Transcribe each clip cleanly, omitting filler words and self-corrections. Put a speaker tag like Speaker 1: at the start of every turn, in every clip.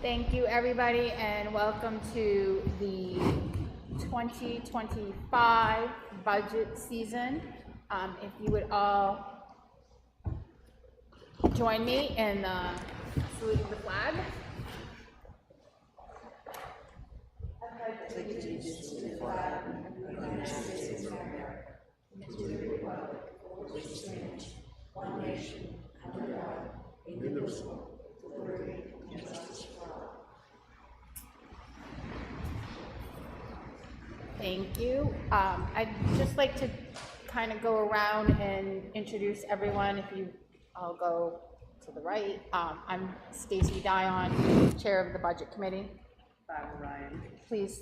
Speaker 1: Thank you, everybody, and welcome to the 2025 budget season. If you would all join me in saluting the flag.
Speaker 2: Allegiance to the flag of the United States of America, and to the republic for which it stands, one nation, under God, indivisible, with liberty and justice for all.
Speaker 1: Thank you. I'd just like to kind of go around and introduce everyone. If you all go to the right, I'm Stacy Dion, Chair of the Budget Committee.
Speaker 3: Barbara Ryan.
Speaker 1: Please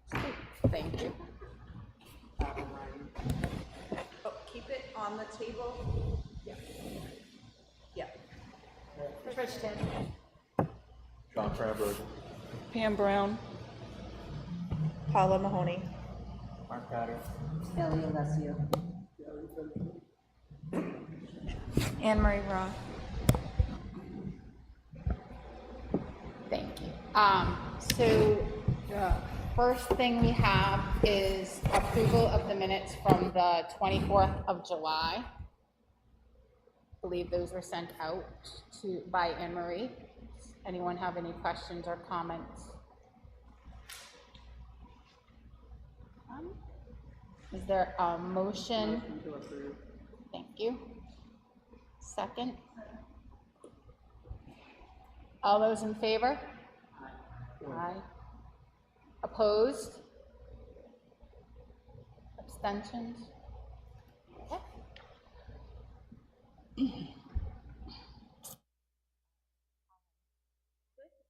Speaker 1: speak. Thank you.
Speaker 3: Barbara Ryan. Oh, keep it on the table. Yeah. Yeah.
Speaker 1: Rich Tim.
Speaker 4: John Framberg.
Speaker 3: Pam Brown. Paula Mahoney.
Speaker 4: Mark Patter.
Speaker 2: Ellie Alessio.
Speaker 3: Anne Marie Roth.
Speaker 1: Thank you. So the first thing we have is approval of the minutes from the 24th of July. I believe those were sent out by Anne Marie. Anyone have any questions or comments? Is there a motion?
Speaker 3: Motion to approve.
Speaker 1: Thank you. Second. All those in favor? Aye. Opposed? Abstentions? Okay. This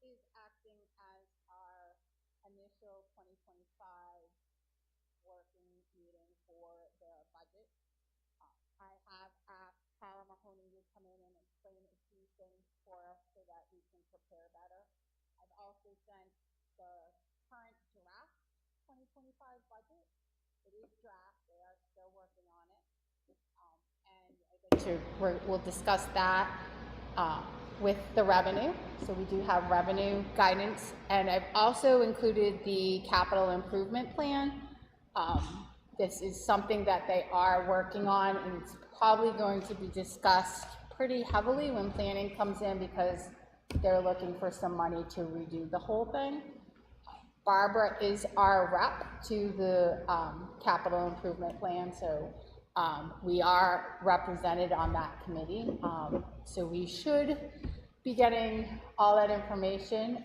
Speaker 1: is acting as our initial 2025 working meeting for the budget. I have asked Paula Mahoney to come in and explain a few things for us so that we can prepare better. I've also sent the current draft 2025 budget. It is draft, they are still working on it. And I'd like to, we'll discuss that with the revenue. So we do have revenue guidance, and I've also included the capital improvement plan. This is something that they are working on, and it's probably going to be discussed pretty heavily when planning comes in because they're looking for some money to redo the whole thing. Barbara is our rep to the capital improvement plan, so we are represented on that committee. So we should be getting all that information.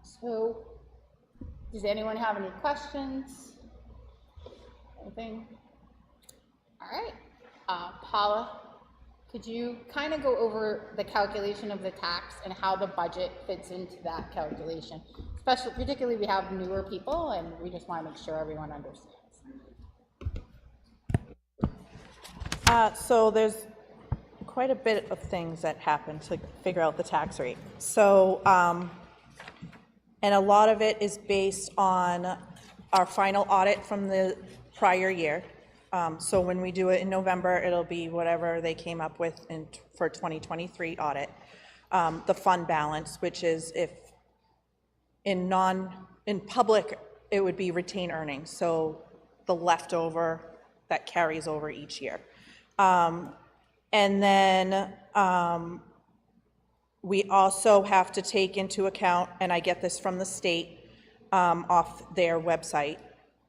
Speaker 1: So does anyone have any questions? Anything? All right. Paula, could you kind of go over the calculation of the tax and how the budget fits into that calculation? Particularly, we have newer people, and we just want to make sure everyone understands.
Speaker 5: So there's quite a bit of things that happen to figure out the tax rate. So, and a lot of it is based on our final audit from the prior year. So when we do it in November, it'll be whatever they came up with for 2023 audit. The fund balance, which is if in public, it would be retained earnings. So the leftover that carries over each year. And then we also have to take into account, and I get this from the state off their website,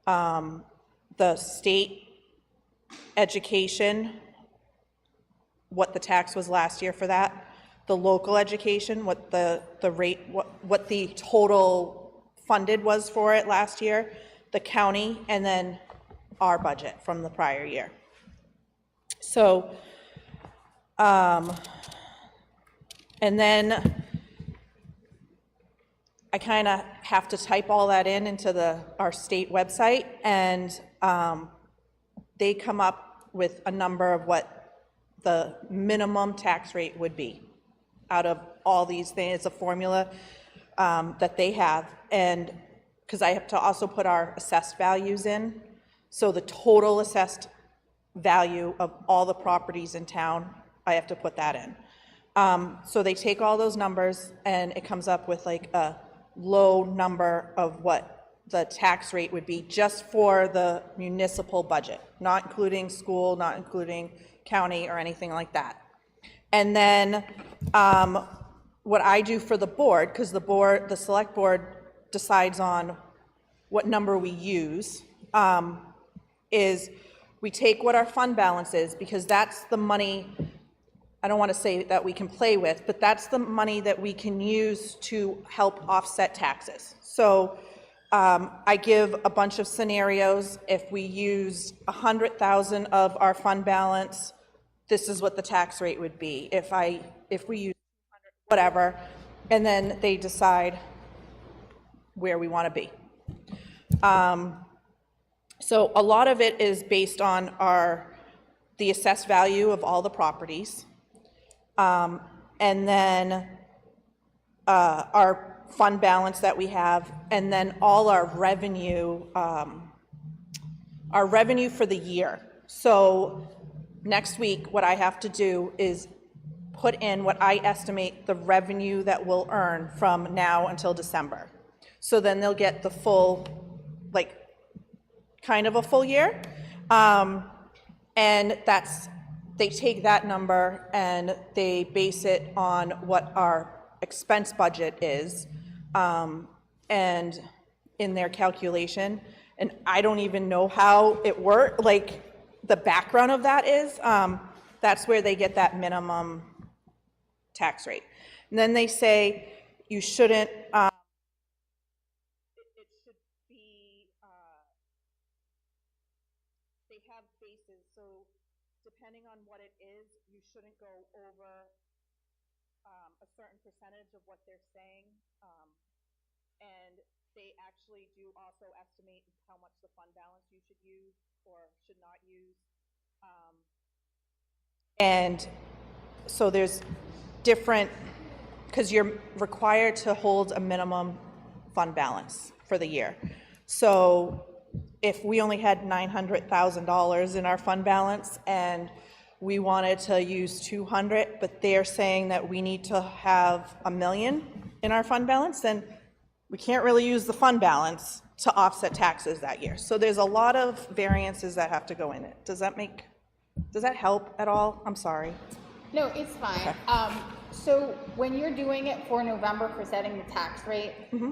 Speaker 5: the state education, what the tax was last year for that, the local education, what the rate, what the total funded was for it last year, the county, and then our budget from the prior year. So, and then I kind of have to type all that into our state website, and they come up with a number of what the minimum tax rate would be out of all these things. It's a formula that they have, and because I have to also put our assessed values in, so the total assessed value of all the properties in town, I have to put that in. So they take all those numbers and it comes up with like a low number of what the tax rate would be just for the municipal budget, not including school, not including county or anything like that. And then what I do for the board, because the select board decides on what number we use, is we take what our fund balance is, because that's the money, I don't want to say that we can play with, but that's the money that we can use to help offset taxes. So I give a bunch of scenarios. If we use 100,000 of our fund balance, this is what the tax rate would be. If we use whatever, and then they decide where we want to be. So a lot of it is based on the assessed value of all the properties, and then our fund balance that we have, and then all our revenue for the year. So next week, what I have to do is put in what I estimate the revenue that we'll earn from now until December. So then they'll get the full, like, kind of a full year. And they take that number and they base it on what our expense budget is, and in their calculation. And I don't even know how it works, like the background of that is, that's where they get that minimum tax rate. And then they say you shouldn't, it should be, they have bases, so depending on what it is, you shouldn't go over a certain percentage of what they're saying. And they actually do also estimate how much the fund balance you should use or should not use. And so there's different, because you're required to hold a minimum fund balance for the year. So if we only had $900,000 in our fund balance and we wanted to use 200, but they're saying that we need to have $1 million in our fund balance, then we can't really use the fund balance to offset taxes that year. So there's a lot of variances that have to go in it. Does that help at all? I'm sorry.
Speaker 1: No, it's fine.
Speaker 5: Okay.
Speaker 1: So when you're doing it for November for setting the tax rate,
Speaker 5: Mm-hmm.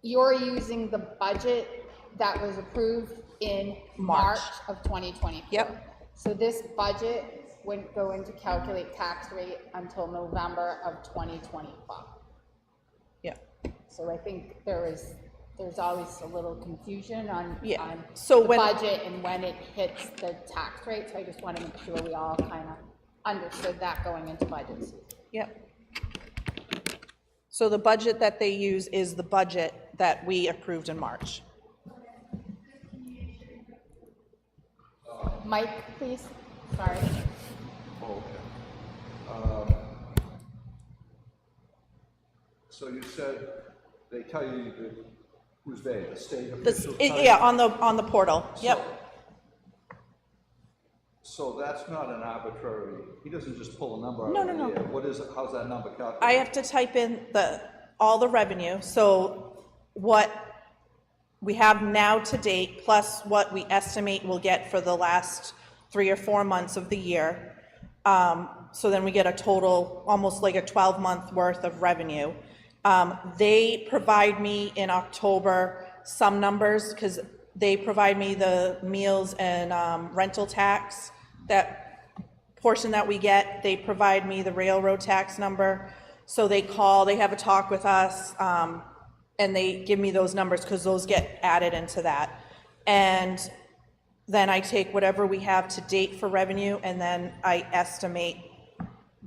Speaker 1: you're using the budget that was approved in March of 2024.
Speaker 5: Yep.
Speaker 1: So this budget wouldn't go into calculate tax rate until November of 2025.
Speaker 5: Yeah.
Speaker 1: So I think there's always a little confusion on
Speaker 5: So
Speaker 1: the
Speaker 5: when,
Speaker 1: budget and when it hits the tax rate. So I just want to make sure we all kind of understood that going into budget season.
Speaker 5: yep. So the budget that they use is the budget that we approved in March.
Speaker 1: Mike, please. Sorry.
Speaker 2: Oh, okay. So you said they tell you who's they, the state officials?
Speaker 5: Yeah, on the portal. Yep.
Speaker 2: So that's not an arbitrary, he doesn't just pull a number out
Speaker 5: No,
Speaker 2: of
Speaker 5: no,
Speaker 2: the
Speaker 5: no.
Speaker 2: air. What is it, how's that number calculated?
Speaker 5: I have to type in all the revenue, so what we have now to date, plus what we estimate we'll get for the last 3 or 4 months of the year. So then we get a total, almost like a 12-month worth of revenue. They provide me in October some numbers, because they provide me the meals and rental tax, that portion that we get. They provide me the railroad tax number. So they have a talk with us, and they give me those numbers, because those get added into that. And then I take whatever we have to date for revenue, and then I estimate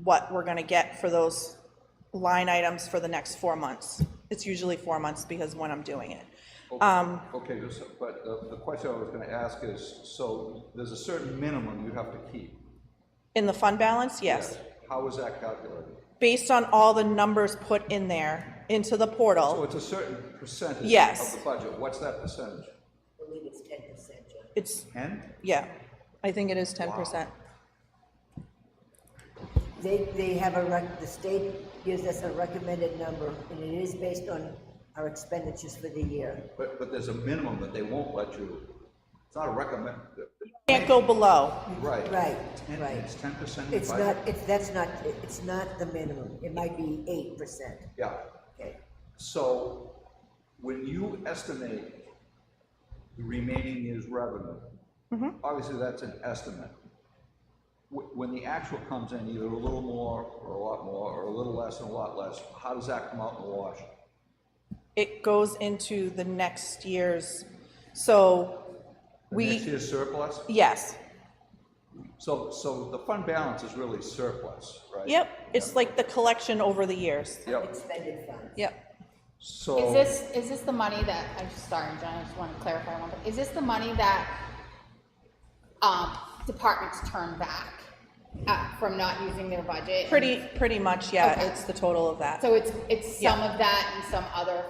Speaker 5: what we're gonna get for those line items for the next 4 months. It's usually 4 months, because when I'm doing it.
Speaker 2: Okay, but the question I was gonna ask is, so there's a certain minimum you have to keep?
Speaker 5: In the fund balance, yes.
Speaker 2: How is that calculated?
Speaker 5: Based on all the numbers put in there, into the
Speaker 2: So
Speaker 5: portal,
Speaker 2: it's a certain percentage
Speaker 5: Yes.
Speaker 2: of the budget. What's that percentage?
Speaker 6: I believe it's 10%, John.
Speaker 5: it's,
Speaker 2: 10?
Speaker 5: yeah, I think it is 10%.
Speaker 6: They have the state gives us a recommended number, and it is based on our expenditures for the year.
Speaker 2: But there's a minimum that they won't let you, it's not a recommend.
Speaker 5: Can't go below.
Speaker 2: Right.
Speaker 6: Right.
Speaker 2: It's 10%.
Speaker 6: It's not the minimum. It might be 8%.
Speaker 2: Yeah.
Speaker 6: Okay.
Speaker 2: So when you estimate the remaining year's revenue, obviously that's an estimate. When the actual comes in, either a little more or a lot more, or a little less and a lot less, how does that come out in the wash?
Speaker 5: It goes into the next year's, so
Speaker 2: Next year's surplus?
Speaker 5: yes.
Speaker 2: So the fund balance is really surplus, right?
Speaker 5: Yep, it's like the collection over the years.
Speaker 2: Yep.
Speaker 6: Expended funds.
Speaker 5: Yep.
Speaker 2: So.
Speaker 1: Is this the money that, sorry, John, I just want to clarify one thing. Is this the money that, departments turn back, from not using their budget?
Speaker 5: Pretty much, yeah,
Speaker 1: Okay.
Speaker 5: it's the total of that.
Speaker 1: So it's some of that and some other,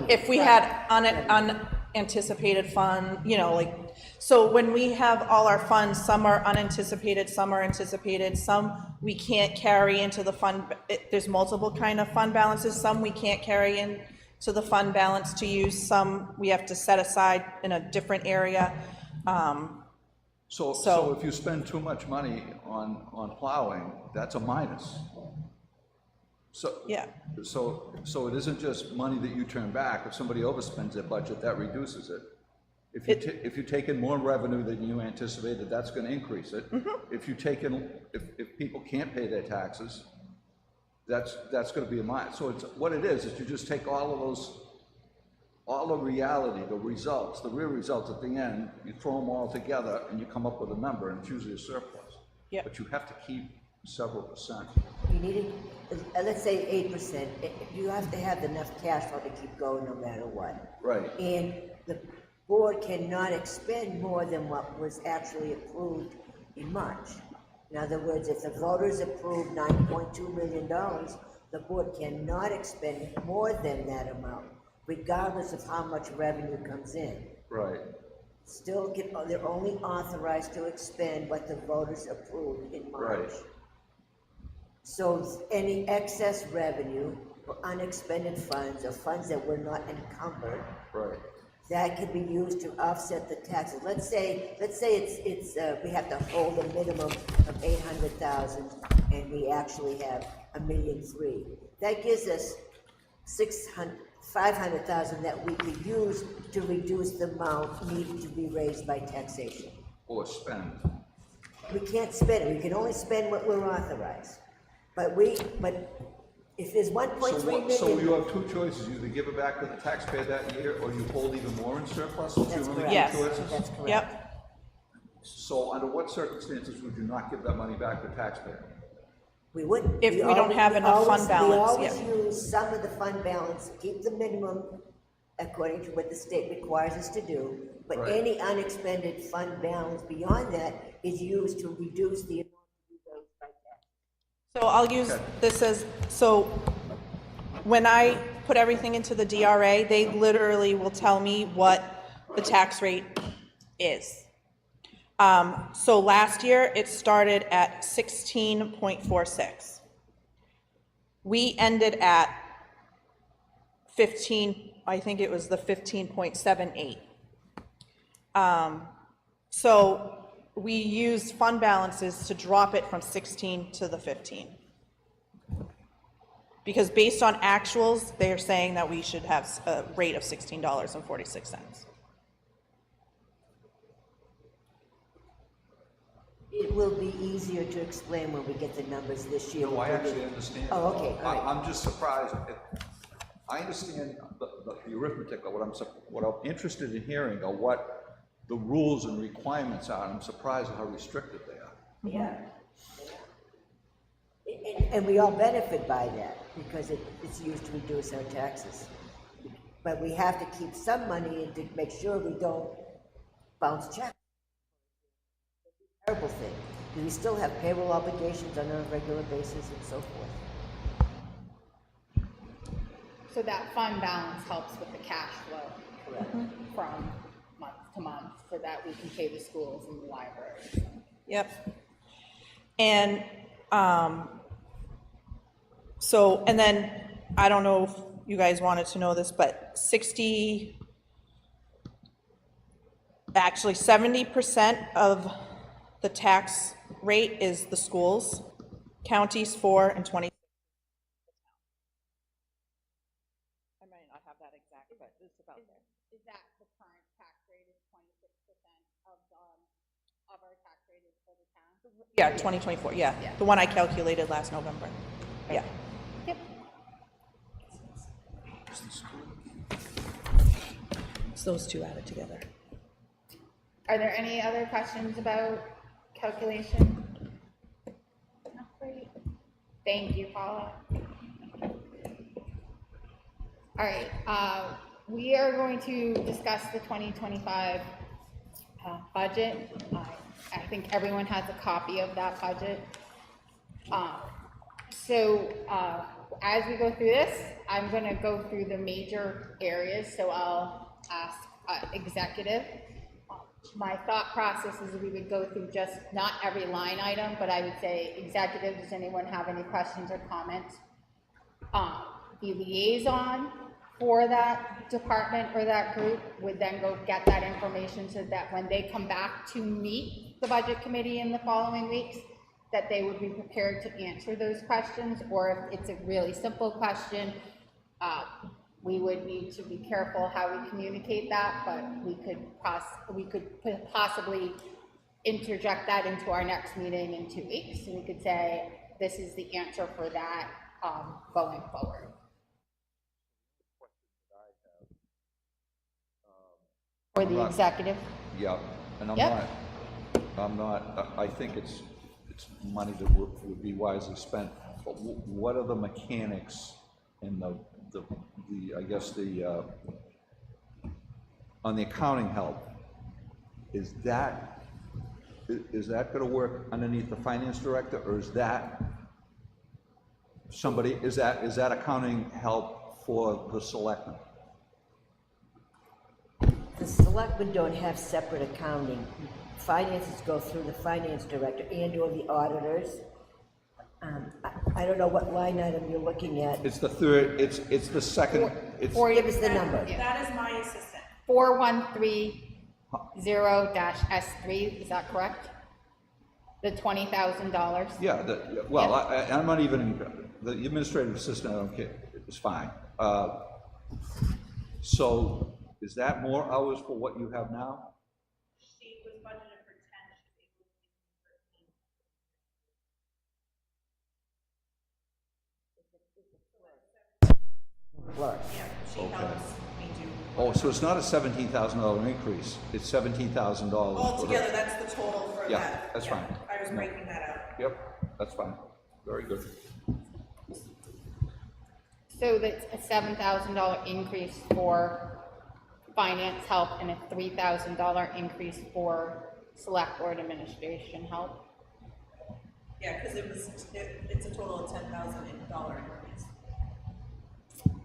Speaker 5: If we had unanticipated fund, you know, like, so when we have all our funds, some are unanticipated, some are anticipated, some we can't carry into the fund, there's multiple kind of fund balances, some we can't carry in to the fund balance to use, some we have to set aside in a different area.
Speaker 2: So if you spend too much money on plowing, that's a minus. So.
Speaker 5: Yeah.
Speaker 2: So it isn't just money that you turn back. If somebody overspends their budget, that reduces it. If you take in more revenue than you anticipated, that's gonna increase it. If you take in, if people can't pay their taxes, that's gonna be a minus. So it's, what it is you just take all of those, all the reality, the results, the real results at the end, you throw them all together and you come up with a number, and it's usually a surplus.
Speaker 5: Yep.
Speaker 2: But you have to keep several percent.
Speaker 6: You need, let's say 8%, you have to have enough cash flow to keep going no matter what.
Speaker 2: Right.
Speaker 6: And the board cannot expend more than what was actually approved in March. In other words, if the voters approve $9.2 million, the board cannot expend more than that amount, regardless of how much revenue comes in.
Speaker 2: Right.
Speaker 6: Still, they're only authorized to expend what the voters approved in March.
Speaker 2: Right.
Speaker 6: So any excess revenue or unexpended funds or funds that were not encumbered,
Speaker 2: Right.
Speaker 6: that could be used to offset the taxes. Let's say it's we have to hold a minimum of 800,000 and we actually have $1.3 million. That gives us 500,000 that we could use to reduce the amount needed to be raised by taxation.
Speaker 2: Or spend.
Speaker 6: We can't spend it. We can only spend what we're authorized. But if there's 1.3 million.
Speaker 2: So you have two choices, you either give it back to the taxpayer that year, or you hold even more in surplus? Those
Speaker 6: That's
Speaker 2: are the only
Speaker 6: correct.
Speaker 5: Yes.
Speaker 2: two choices?
Speaker 6: That's correct.
Speaker 5: Yep,
Speaker 2: So under what circumstances would you not give that money back to the taxpayer?
Speaker 6: We wouldn't.
Speaker 5: If we don't have enough fund balance,
Speaker 6: We
Speaker 5: yeah.
Speaker 6: always use some of the fund balance, keep the minimum according to what the state requires us to do. But
Speaker 2: Right.
Speaker 6: any unexpended fund balance beyond that is used to reduce the amount to be raised by tax.
Speaker 5: so I'll use
Speaker 2: Okay.
Speaker 5: this as, so when I put everything into the DRA, they literally will tell me what the tax rate is. So last year, it started at 16.46. We ended at 15, I think it was the 15.78. So we used fund balances to drop it from 16 to the 15. Because based on actuals, they're saying that we should have a rate of $16.46.
Speaker 6: It will be easier to explain when we get the numbers this year.
Speaker 2: No, I actually understand.
Speaker 6: Oh, okay, all right.
Speaker 2: I'm just surprised. I understand the arithmetic, but what I'm interested in hearing are what the rules and requirements are. I'm surprised at how restricted they are.
Speaker 6: Yeah. And we all benefit by that because it's used to reduce our taxes. But we have to keep some money in to make sure we don't bounce checks. Terrible thing. We still have payroll obligations on a regular basis and so forth.
Speaker 1: so that fund balance helps with the cash flow
Speaker 6: Correct.
Speaker 1: from month to month, so that we can pay the schools and the libraries.
Speaker 5: Yep. And So, and then, I don't know if you guys wanted to know this, but 70% of the tax rate is the schools, counties 4 and 20. I might not have that exact, but it's about there.
Speaker 1: Is that the current tax rate is 26% of our tax rate is for the town?
Speaker 5: Yeah, 2024, yeah, the one I calculated last November, yeah.
Speaker 1: Yep.
Speaker 5: It's those two added together.
Speaker 1: Are there any other questions about calculation? Not great. Thank you, Paula. All right, we are going to discuss the 2025 budget. I think everyone has a copy of that budget. As we go through this, I'm going to go through the major areas, so I'll ask executive. My thought process is we would go through just not every line item, but I would say executive, does anyone have any questions or comments? The liaison for that department or that group would then go get that information so that when they come back to meet the budget committee in the following weeks, that they would be prepared to answer those questions, or if it's a really simple question, we would need to be careful how we communicate that, but we could possibly interject that into our next meeting in 2 weeks, and we could say, this is the answer for that going forward. For the executive?
Speaker 4: Yeah, and
Speaker 1: Yep.
Speaker 4: I think it's money that would be wisely spent, but what are the mechanics and I guess on the accounting help, is that gonna work underneath the finance director, or is that somebody, is that accounting help for the selectmen?
Speaker 6: The selectmen don't have separate accounting. Finances go through the finance director and or the auditors. I don't know what line item you're looking at.
Speaker 4: It's the third, it's the second, it's,
Speaker 6: Give us the number.
Speaker 3: That is my assistant.
Speaker 1: 4130-S3, is that correct? The $20,000?
Speaker 4: yeah, I'm not even, the administrative assistant, I don't care, it's fine. So, is that more hours for what you have now?
Speaker 3: She was budgeted for 10, she's able to do 13.
Speaker 6: Plus.
Speaker 3: Yeah, she
Speaker 4: Okay.
Speaker 3: helps me do.
Speaker 4: Oh, so it's not a $17,000 increase, it's $17,000.
Speaker 3: Altogether, that's the total for
Speaker 4: Yeah,
Speaker 3: that.
Speaker 4: that's fine.
Speaker 3: I was breaking that out.
Speaker 4: Yep, that's fine, very good.
Speaker 1: So that's a $7,000 increase for finance help and a $3,000 increase for select board administration help.
Speaker 3: Yeah, because it's a total of $10,000 increase.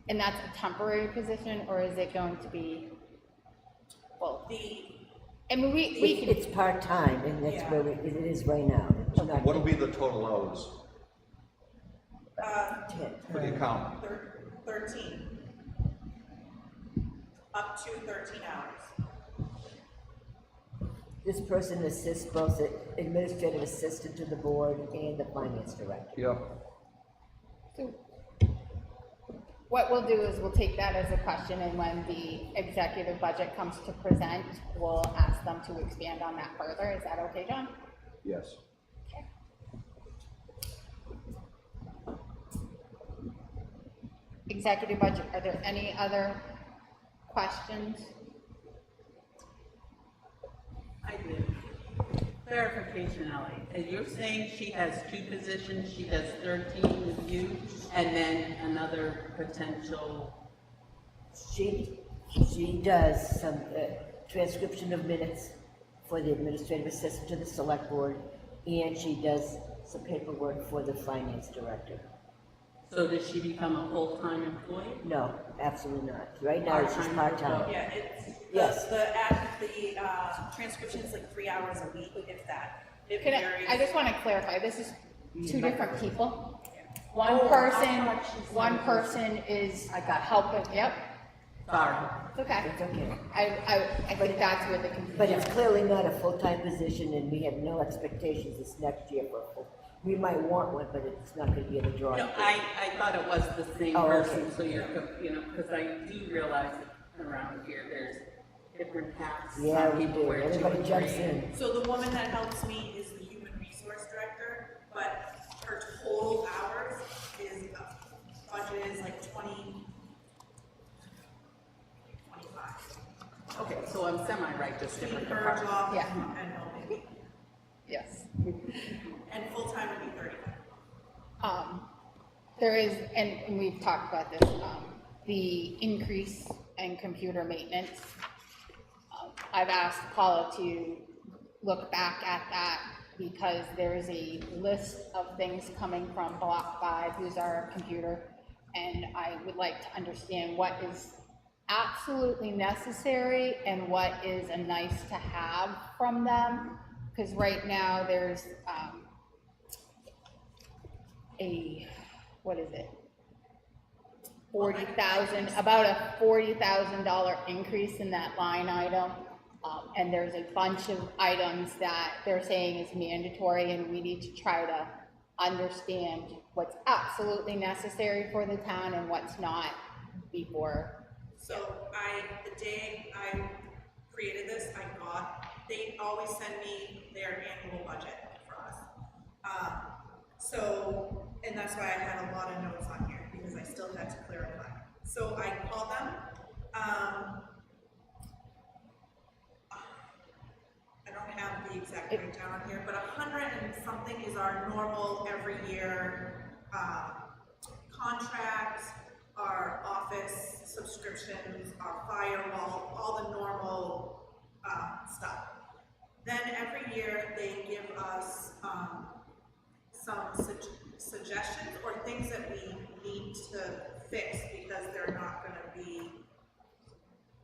Speaker 1: And that's a temporary position, or is it going to be, well, I mean, we can,
Speaker 6: It's part-time, and that's where it is right now. It's not
Speaker 4: What will be the total hours
Speaker 6: 10.
Speaker 4: for the accountant?
Speaker 3: 13. Up to 13 hours.
Speaker 6: This person assists both the administrative assistant to the board and the finance director.
Speaker 4: Yep,
Speaker 1: so what we'll do is we'll take that as a question, and when the executive budget comes to present, we'll ask them to expand on that further. Is that okay, John?
Speaker 4: yes.
Speaker 1: Okay. Executive budget, are there any other questions?
Speaker 7: I do. Clarification, Ellie. You're saying she has 2 positions, she does 13 with you, and then another potential,
Speaker 6: She does some transcription of minutes for the administrative assistant to the select board, and she does some paperwork for the finance director.
Speaker 7: so does she become a full-time employee?
Speaker 6: No, absolutely not. Right now, she's part-time.
Speaker 3: Yeah, it's,
Speaker 6: Yes.
Speaker 3: the transcription's like 3 hours a week, if that. It
Speaker 1: Can
Speaker 3: varies.
Speaker 1: I just want to clarify, this is two different people? One
Speaker 7: Oh, I
Speaker 1: person,
Speaker 7: thought she said
Speaker 1: one
Speaker 7: it was-
Speaker 1: person is
Speaker 7: I got it.
Speaker 1: helping, yep,
Speaker 7: Sorry.
Speaker 1: it's okay.
Speaker 6: It's okay.
Speaker 1: I think that's where the confusion.
Speaker 6: But it's clearly not a full-time position, and we have no expectations this next year for a full. We might want one, but it's not gonna be in the drawing.
Speaker 7: No, I thought it was the same
Speaker 6: Oh, okay.
Speaker 7: person, so you're, because I do realize that around here, there's different paths.
Speaker 6: Yeah,
Speaker 7: Some
Speaker 6: we
Speaker 7: people
Speaker 6: do.
Speaker 7: wear two
Speaker 6: Everybody
Speaker 7: and
Speaker 6: jumps
Speaker 7: three.
Speaker 6: in.
Speaker 3: So the woman that helps me is the human resource director, but her total hours is, budget is like 25.
Speaker 7: Okay, so I'm semi-right, just
Speaker 3: Between
Speaker 7: different
Speaker 3: her
Speaker 7: department.
Speaker 3: job
Speaker 1: Yeah.
Speaker 3: and helping,
Speaker 1: Yes.
Speaker 3: and full-time would be 30.
Speaker 1: There is, and we've talked about this, the increase in computer maintenance. I've asked Paula to look back at that because there is a list of things coming from Block 5, who's our computer, and I would like to understand what is absolutely necessary and what is a nice to have from them, because right now there's what is it? 40,000, about a $40,000 increase in that line item. And there's a bunch of items that they're saying is mandatory, and we need to try to understand what's absolutely necessary for the town and what's not before.
Speaker 3: So the day I created this, they always send me their annual budget for us. And that's why I had a lot of notes on here, because I still had to clarify. So I called them, I don't have the exact breakdown on here, but 100 and something is our normal every year, contracts, our office subscriptions, our firewall, all the normal, stuff. Then every year they give us, some suggestions or things that we need to fix because they're not gonna be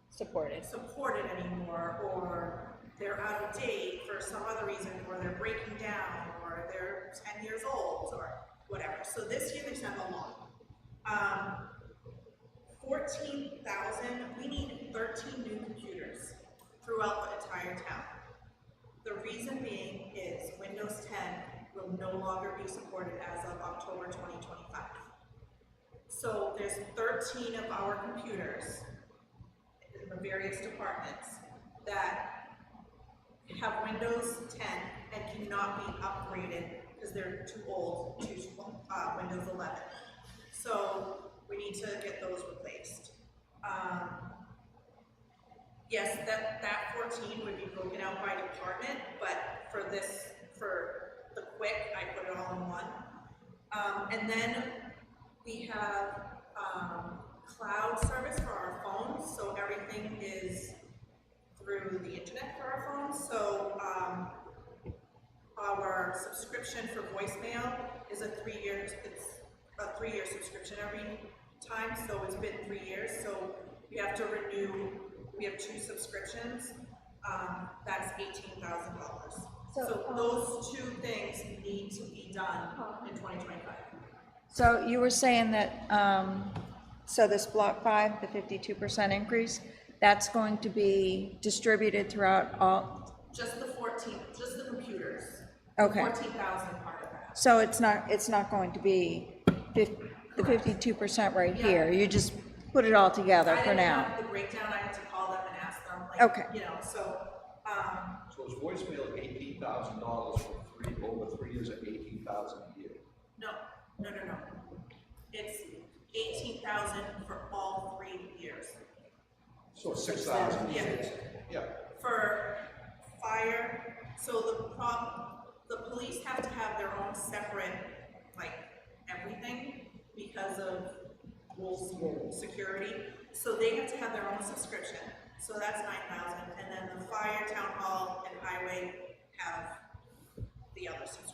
Speaker 1: Supported.
Speaker 3: supported anymore, or they're out of date for some other reason, or they're breaking down, or they're 10 years old, or whatever. So this year they sent a lot. 14,000, we need 13 new computers throughout the entire town. The reason being is Windows 10 will no longer be supported as of October 2025. So there's 13 of our computers in the various departments that have Windows 10 and cannot be upgraded because they're too old to Windows 11. So we need to get those replaced. Yes, that 14 would be broken out by department, but for the quick, I put it all in one. And then we have cloud service for our phones, so everything is through the internet for our phones. So our subscription for voicemail is a 3-year subscription every time, so it's been 3 years, so we have to renew. We have 2 subscriptions, that's $18,000. So those 2 things need to be done in 2025.
Speaker 5: So you were saying that, so this Block 5, the 52% increase, that's going to be distributed throughout all,
Speaker 3: Just the 14, just the computers.
Speaker 5: Okay.
Speaker 3: 14,000 part of that.
Speaker 5: so it's not going to be the 52% right here, you just put it all together for
Speaker 3: I didn't
Speaker 5: now?
Speaker 3: have the breakdown, I had to call them and ask them, like,
Speaker 5: Okay.
Speaker 3: you know, so,
Speaker 4: So is voicemail $18,000 for over 3 years at $18,000 a year?
Speaker 3: no. It's 18,000 for all 3 years.
Speaker 4: So 6,000
Speaker 3: Yeah.
Speaker 4: years? Yeah.
Speaker 3: For fire, so the police have to have their own separate, like, everything because of security. So they have to have their own subscription. So that's 9,000, and then the fire, town hall, and highway have the other subscription.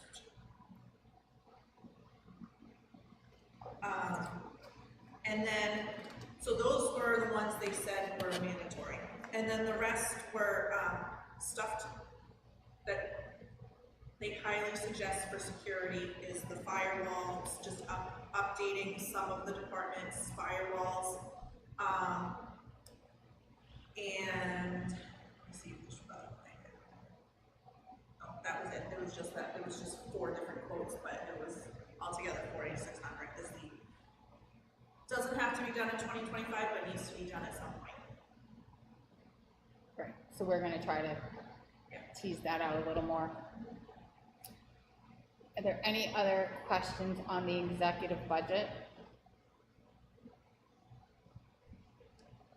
Speaker 3: And then, so those were the ones they said were mandatory. And then the rest were stuff that they highly suggest for security is the firewalls, just updating some of the departments' firewalls. And, let me see which other thing. Oh, that was it, it was just that, it was just 4 different quotes, but it was altogether 4,600 is the, doesn't have to be done in 2025, but needs to be done at some point.
Speaker 1: Right, so we're gonna try to tease that out a little more. Are there any other questions on the executive budget?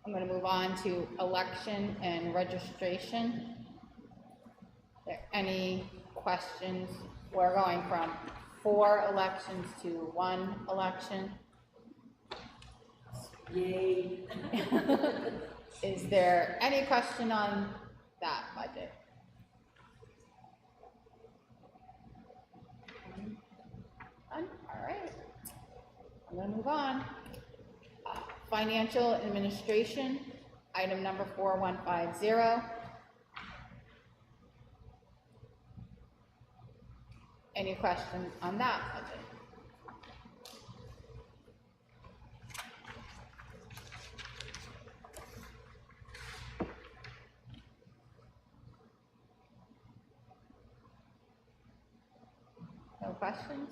Speaker 1: I'm gonna move on to election and registration. Are there any questions? We're going from 4 elections to 1 election.
Speaker 6: Yay.
Speaker 1: Is there any question on that budget? None? All right. I'm gonna move on. Financial administration, item number 4150. Any questions on that budget? No questions?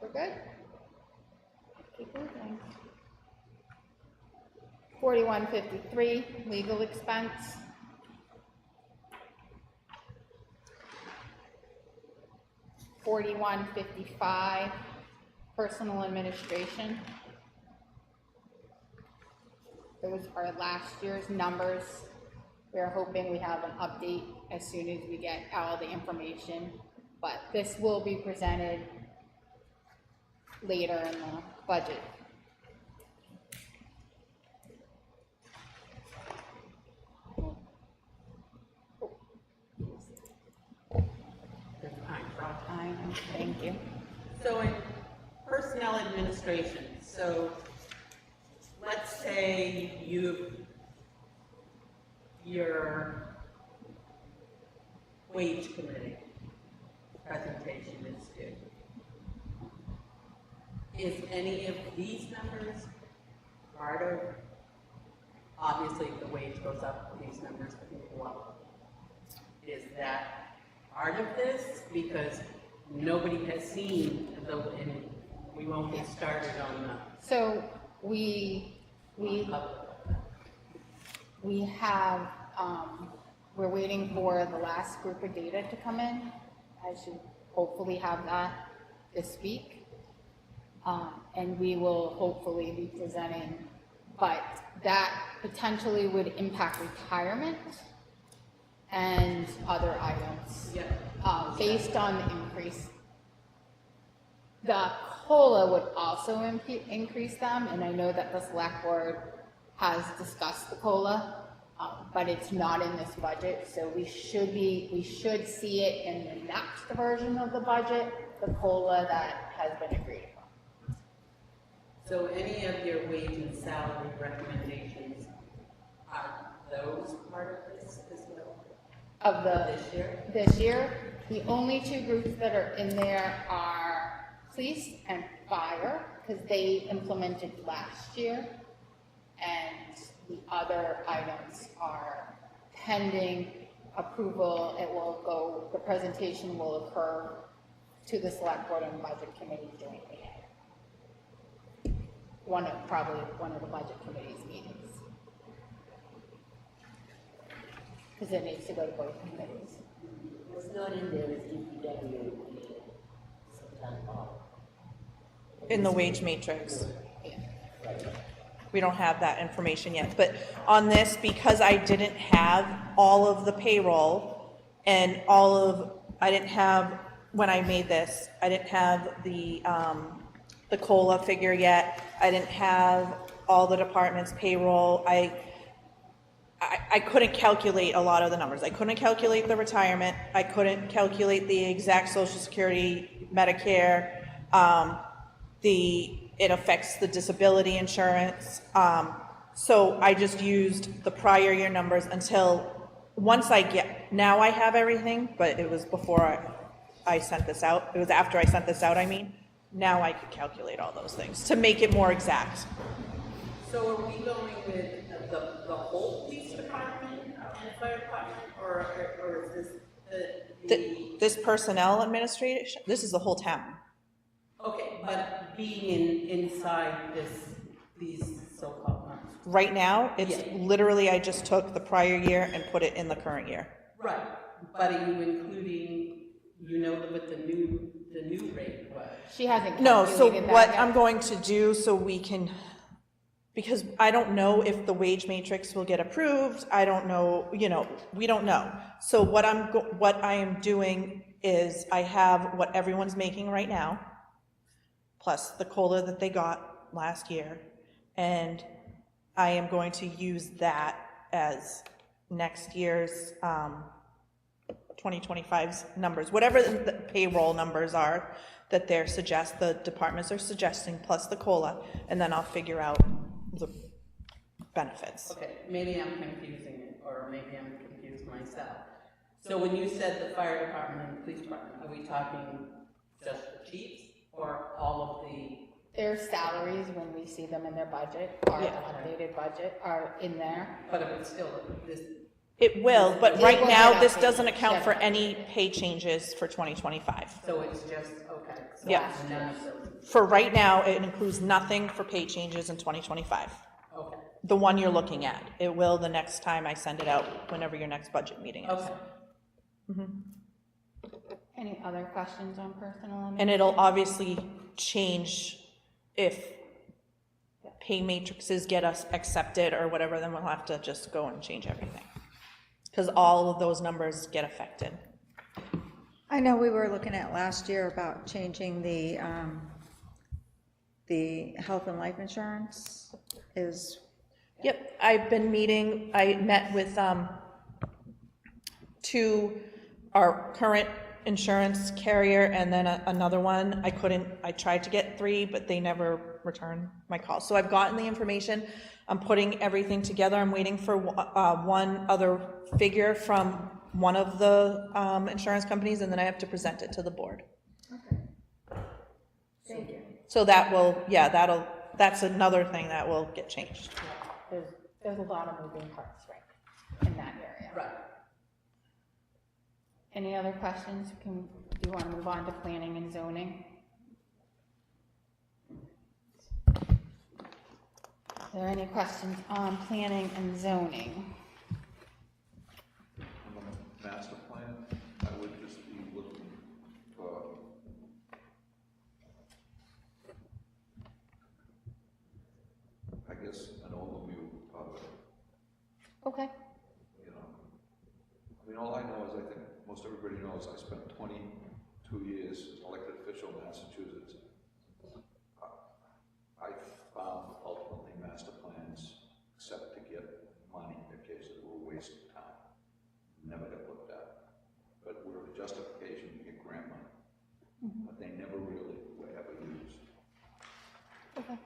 Speaker 1: We're good? Keep moving. 4153, legal expense. $41.55, personal administration. Those are last year's numbers. We're hoping we have an update as soon as we get all the information, but this will be presented later in the budget. Thank you.
Speaker 7: So in personnel administration, so let's say your wage committee presentation is due. Is any of these numbers part of, obviously if the wage goes up, these numbers can go up. Is that part of this? Because nobody has seen the, and we won't get started on the.
Speaker 1: So we have, we're waiting for the last group of data to come in. I should hopefully have that this week. And we will hopefully be presenting, but that potentially would impact retirement and other items.
Speaker 7: Yeah.
Speaker 1: Based on the increase. The COLA would also increase them, and I know that the select board has discussed the COLA, but it's not in this budget, so we should see it in the next version of the budget, the COLA that has been agreed upon.
Speaker 7: So any of your wage and salary recommendations, are those part of this as well?
Speaker 1: Of this year, the only 2 groups that are in there are police and fire, because they implemented last year, and the other items are pending approval. It will go, the presentation will occur to the select board and budget committee jointly. Probably one of the budget committee's meetings. Because it needs to go to both committees.
Speaker 6: What's not in there is DPW sometime off.
Speaker 5: In the wage matrix.
Speaker 1: Yeah.
Speaker 5: We don't have that information yet, but on this, because I didn't have all of the payroll and I didn't have, when I made this, I didn't have the COLA figure yet. I didn't have all the department's payroll. I couldn't calculate a lot of the numbers. I couldn't calculate the retirement. I couldn't calculate the exact Social Security, Medicare. It affects the disability insurance. So I just used the prior year numbers until once I Now I have everything, but it was before I sent this out. It was after I sent this out, I mean. Now I could calculate all those things to make it more exact.
Speaker 7: So are we going with the whole police department and fire department, or is this
Speaker 5: This personnel administration, this is the whole town.
Speaker 7: okay, but being inside these so-called numbers?
Speaker 5: Right now, it's
Speaker 7: Yeah.
Speaker 5: literally, I just took the prior year and put it in the current year.
Speaker 7: Right, but are you including, you know, what the new rate was?
Speaker 2: She hasn't
Speaker 5: No, so
Speaker 2: calculated that
Speaker 5: what
Speaker 2: yet.
Speaker 5: I'm going to do, so we can, because I don't know if the wage matrix will get approved, I don't know, you know, we don't know. So what I am doing is, I have what everyone's making right now, plus the COLA that they got last year, and I am going to use that as next year's, 2025's numbers, whatever the payroll numbers are that the departments are suggesting, plus the COLA, and then I'll figure out the benefits.
Speaker 7: Okay, maybe I'm confusing it, or maybe I'm confused myself. So when you said the fire department and the police department, are we talking just the chiefs, or all of the?
Speaker 2: Their salaries, when we see them in their budget, or the updated budget, are in there.
Speaker 7: But it would still, this,
Speaker 5: It will, but
Speaker 2: It
Speaker 5: right
Speaker 2: will
Speaker 5: now,
Speaker 2: get
Speaker 5: this
Speaker 2: updated,
Speaker 5: doesn't account for
Speaker 2: yeah.
Speaker 5: any pay changes for 2025.
Speaker 7: so it's just, okay. So
Speaker 5: Yeah.
Speaker 7: it's none of those.
Speaker 5: For right now, it includes nothing for pay changes in 2025.
Speaker 7: Okay,
Speaker 5: The one you're looking at. It will the next time I send it out, whenever your next budget meeting is.
Speaker 7: okay.
Speaker 2: Any other questions on personal?
Speaker 5: And it'll obviously change if pay matrices get us accepted or whatever, then we'll have to just go and change everything. Because all of those numbers get affected.
Speaker 8: I know we were looking at last year about changing the health and life insurance is,
Speaker 5: Yep, I've been meeting, I met with, our current insurance carrier and then another one. I tried to get 3, but they never returned my call. So I've gotten the information, I'm putting everything together, I'm waiting for one other figure from one of the insurance companies, and then I have to present it to the board.
Speaker 2: Thank you.
Speaker 5: So that will, that's another thing that will get changed.
Speaker 2: There's a lot of moving parts, right, in that area.
Speaker 7: Right.
Speaker 2: Any other questions? Do you want to move on to planning and zoning? Are there any questions on planning and zoning?
Speaker 4: On the master plan, I would just be looking for I guess an overview of it,
Speaker 2: Okay.
Speaker 4: you know. I mean, all I know is, I think most everybody knows, I spent 22 years as an elected official in Massachusetts. I found ultimately master plans, except to get money in cases were a waste of time, never got looked at. But were a justification to get grant money, but they never really were ever used.
Speaker 2: Okay.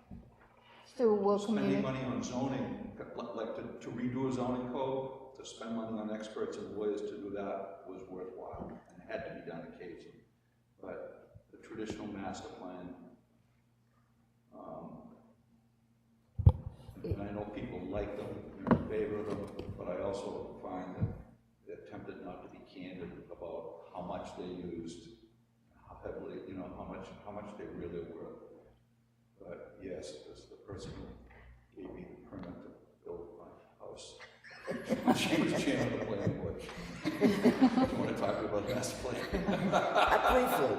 Speaker 2: So we'll
Speaker 4: Spending
Speaker 2: communicate.
Speaker 4: money on zoning, like to redo a zoning code, to spend money on experts and lawyers to do that was worthwhile, and had to be done occasionally. But the traditional master plan, and I know people like them, they're in favor of them, but I also find that they're tempted not to be candid about how much they used, how heavily, you know, how much they really were. But yes, as the person who gave me the permit to build my house, she was chairman of the planning board. Do you want to talk about master plan?
Speaker 6: Briefly,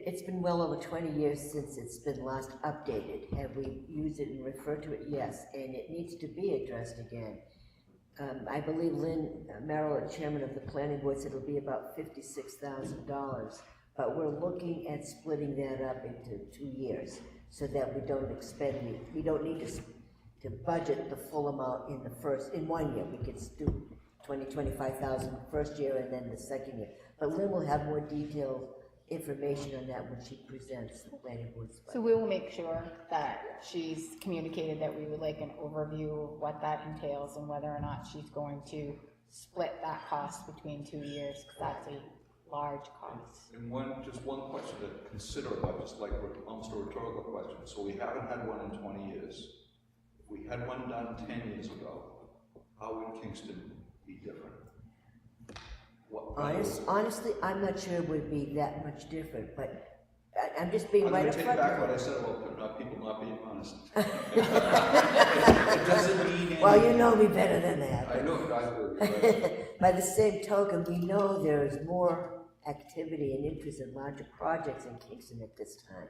Speaker 6: it's been well over 20 years since it's been last updated. Have we used it and referred to it? Yes, and it needs to be addressed again. I believe Lynn Merrill, chairman of the planning board, said it'll be about $56,000, but we're looking at splitting that up into 2 years so that we don't we don't need to budget the full amount in 1 year. We could do 25,000 first year and then the second year. But Lynn will have more detailed information on that when she presents the planning board's budget.
Speaker 2: So we will make sure that she's communicated that we would like an overview of what that entails and whether or not she's going to
Speaker 9: split that cost between 2 years, because that's a large cost.
Speaker 4: And just one question to consider about, just like almost a rhetorical question. So we haven't had one in 20 years. If we had one done 10 years ago, how would Kingston be different?
Speaker 6: Honestly, I'm not sure it would be that much different, but I'm just being right up front.
Speaker 4: I'm going to take back what I said about people not being honest. It doesn't mean anything.
Speaker 6: Well, you know me better than that.
Speaker 4: I know, I do.
Speaker 6: By the same token, we know there is more activity and interest in larger projects in Kingston at this time.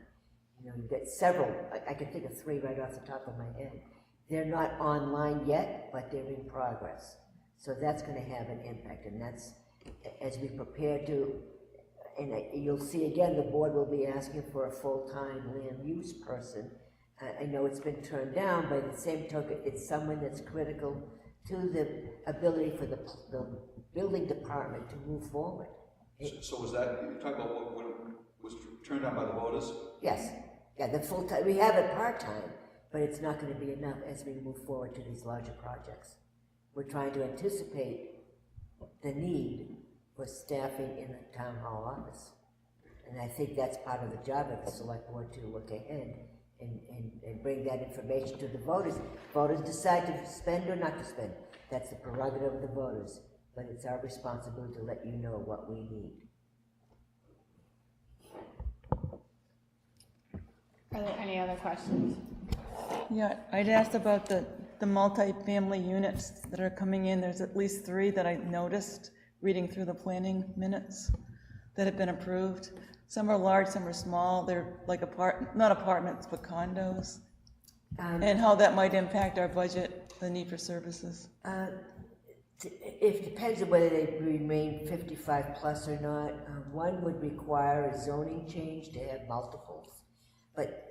Speaker 6: You know, you've got several, I can think of 3 right off the top of my head. They're not online yet, but they're in progress. So that's going to have an impact, and that's, as we prepare to, and you'll see again, the board will be asking for a full-time land use person. I know it's been turned down, but at the same token, it's someone that's critical to the ability for the building department to move forward.
Speaker 4: So was that, you're talking about what was turned down by the voters?
Speaker 6: Yes, yeah, the full-time, we have it part-time, but it's not going to be enough as we move forward to these larger projects. We're trying to anticipate the need for staffing in the town hall office. And I think that's part of the job of the select board, to look ahead and bring that information to the voters. Voters decide to spend or not to spend. That's the prerogative of the voters, but it's our responsibility to let you know what we need.
Speaker 9: Are there any other questions?
Speaker 2: Yeah, I'd asked about the multi-family units that are coming in. There's at least 3 that I noticed reading through the planning minutes that have been approved. Some are large, some are small. They're like not apartments, but condos. And how that might impact our budget, the need for services.
Speaker 6: It depends on whether they remain 55 plus or not. One would require a zoning change to have multiples, but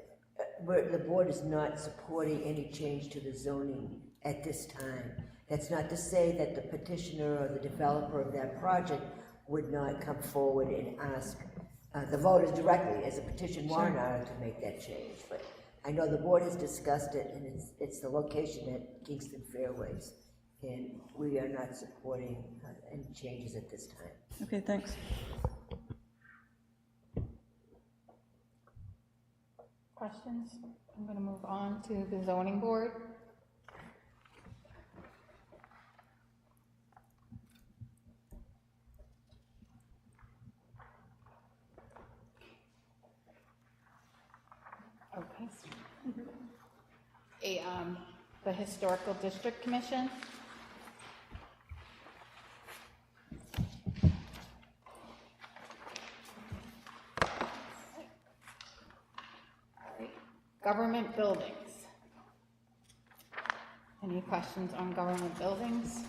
Speaker 6: the board is not supporting any change to the zoning at this time. That's not to say that the petitioner or the developer of that project would not come forward and ask the voters directly as a petition warrant article to make that change. But I know the board has discussed it, and it's the location at Kingston Fairways, and we are not supporting any changes at this time.
Speaker 2: Okay, thanks.
Speaker 9: Questions? I'm going to move on to the zoning board. Okay. The Historical District Commission. Government buildings. Any questions on government buildings?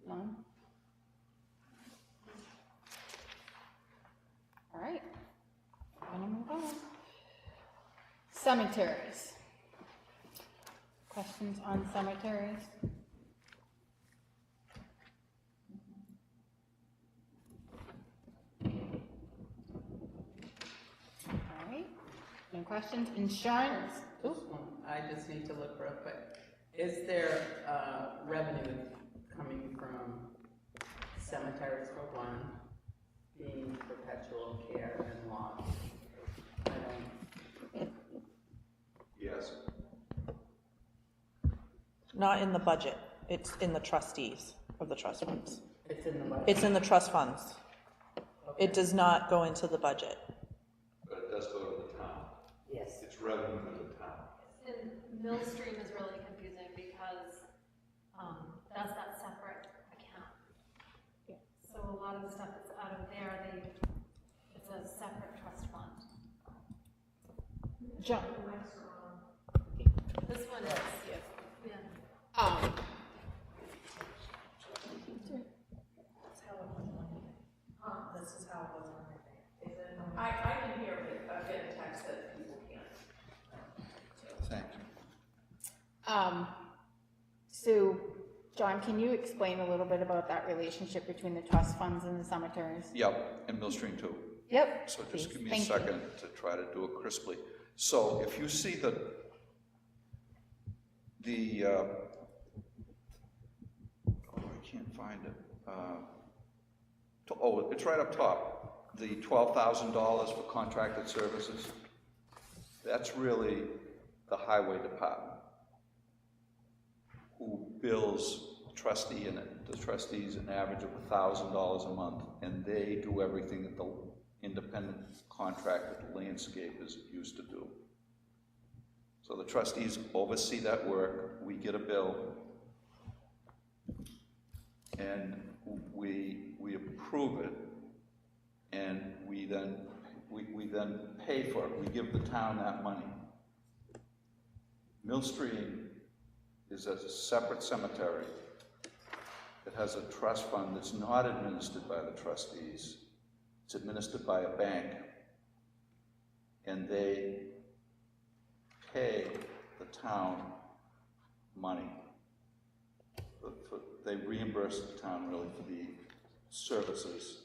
Speaker 9: None? All right, I'm gonna move on. Cemeteries. Questions on cemeteries? All right, no questions. Insurance? Ooh.
Speaker 7: I just need to look real quick. Is there revenue coming from cemeteries for one, being perpetual care and loss? I don't.
Speaker 4: Yes.
Speaker 5: Not in the budget, it's in the trustees of the trust funds.
Speaker 7: It's in the budget.
Speaker 5: It's in the trust funds.
Speaker 7: Okay.
Speaker 5: It does not go into the budget.
Speaker 4: But it does go to the town.
Speaker 6: Yes.
Speaker 4: It's revenue to the town.
Speaker 10: And Millstream is really confusing because that's that separate account.
Speaker 9: Yeah.
Speaker 10: So a lot of the stuff that's out of there, it's a separate trust fund.
Speaker 9: John?
Speaker 10: This one is, yeah.
Speaker 3: This is how it was on my thing. Is it?
Speaker 7: I can hear it, I've got a text that people can't.
Speaker 4: Thank you.
Speaker 9: So John, can you explain a little bit about that relationship between the trust funds and the cemeteries?
Speaker 4: Yep, and Millstream too.
Speaker 9: Yep.
Speaker 4: So
Speaker 9: please.
Speaker 4: just give me a
Speaker 9: Thank you.
Speaker 4: second to try to do it crisply. So if you see I can't find it. Oh, it's right up top. The $12,000 for contracted services. That's really the highway department who bills the trustees an average of $1,000 a month, and they do everything that the independent contractor, the landscapers, used to do. So the trustees oversee that work, we get a bill, and we approve it, and we then pay for it, we give the town that money. Millstream is a separate cemetery. It has a trust fund that's not administered by the trustees. It's administered by a bank, and they pay the town money. They reimburse the town really for the services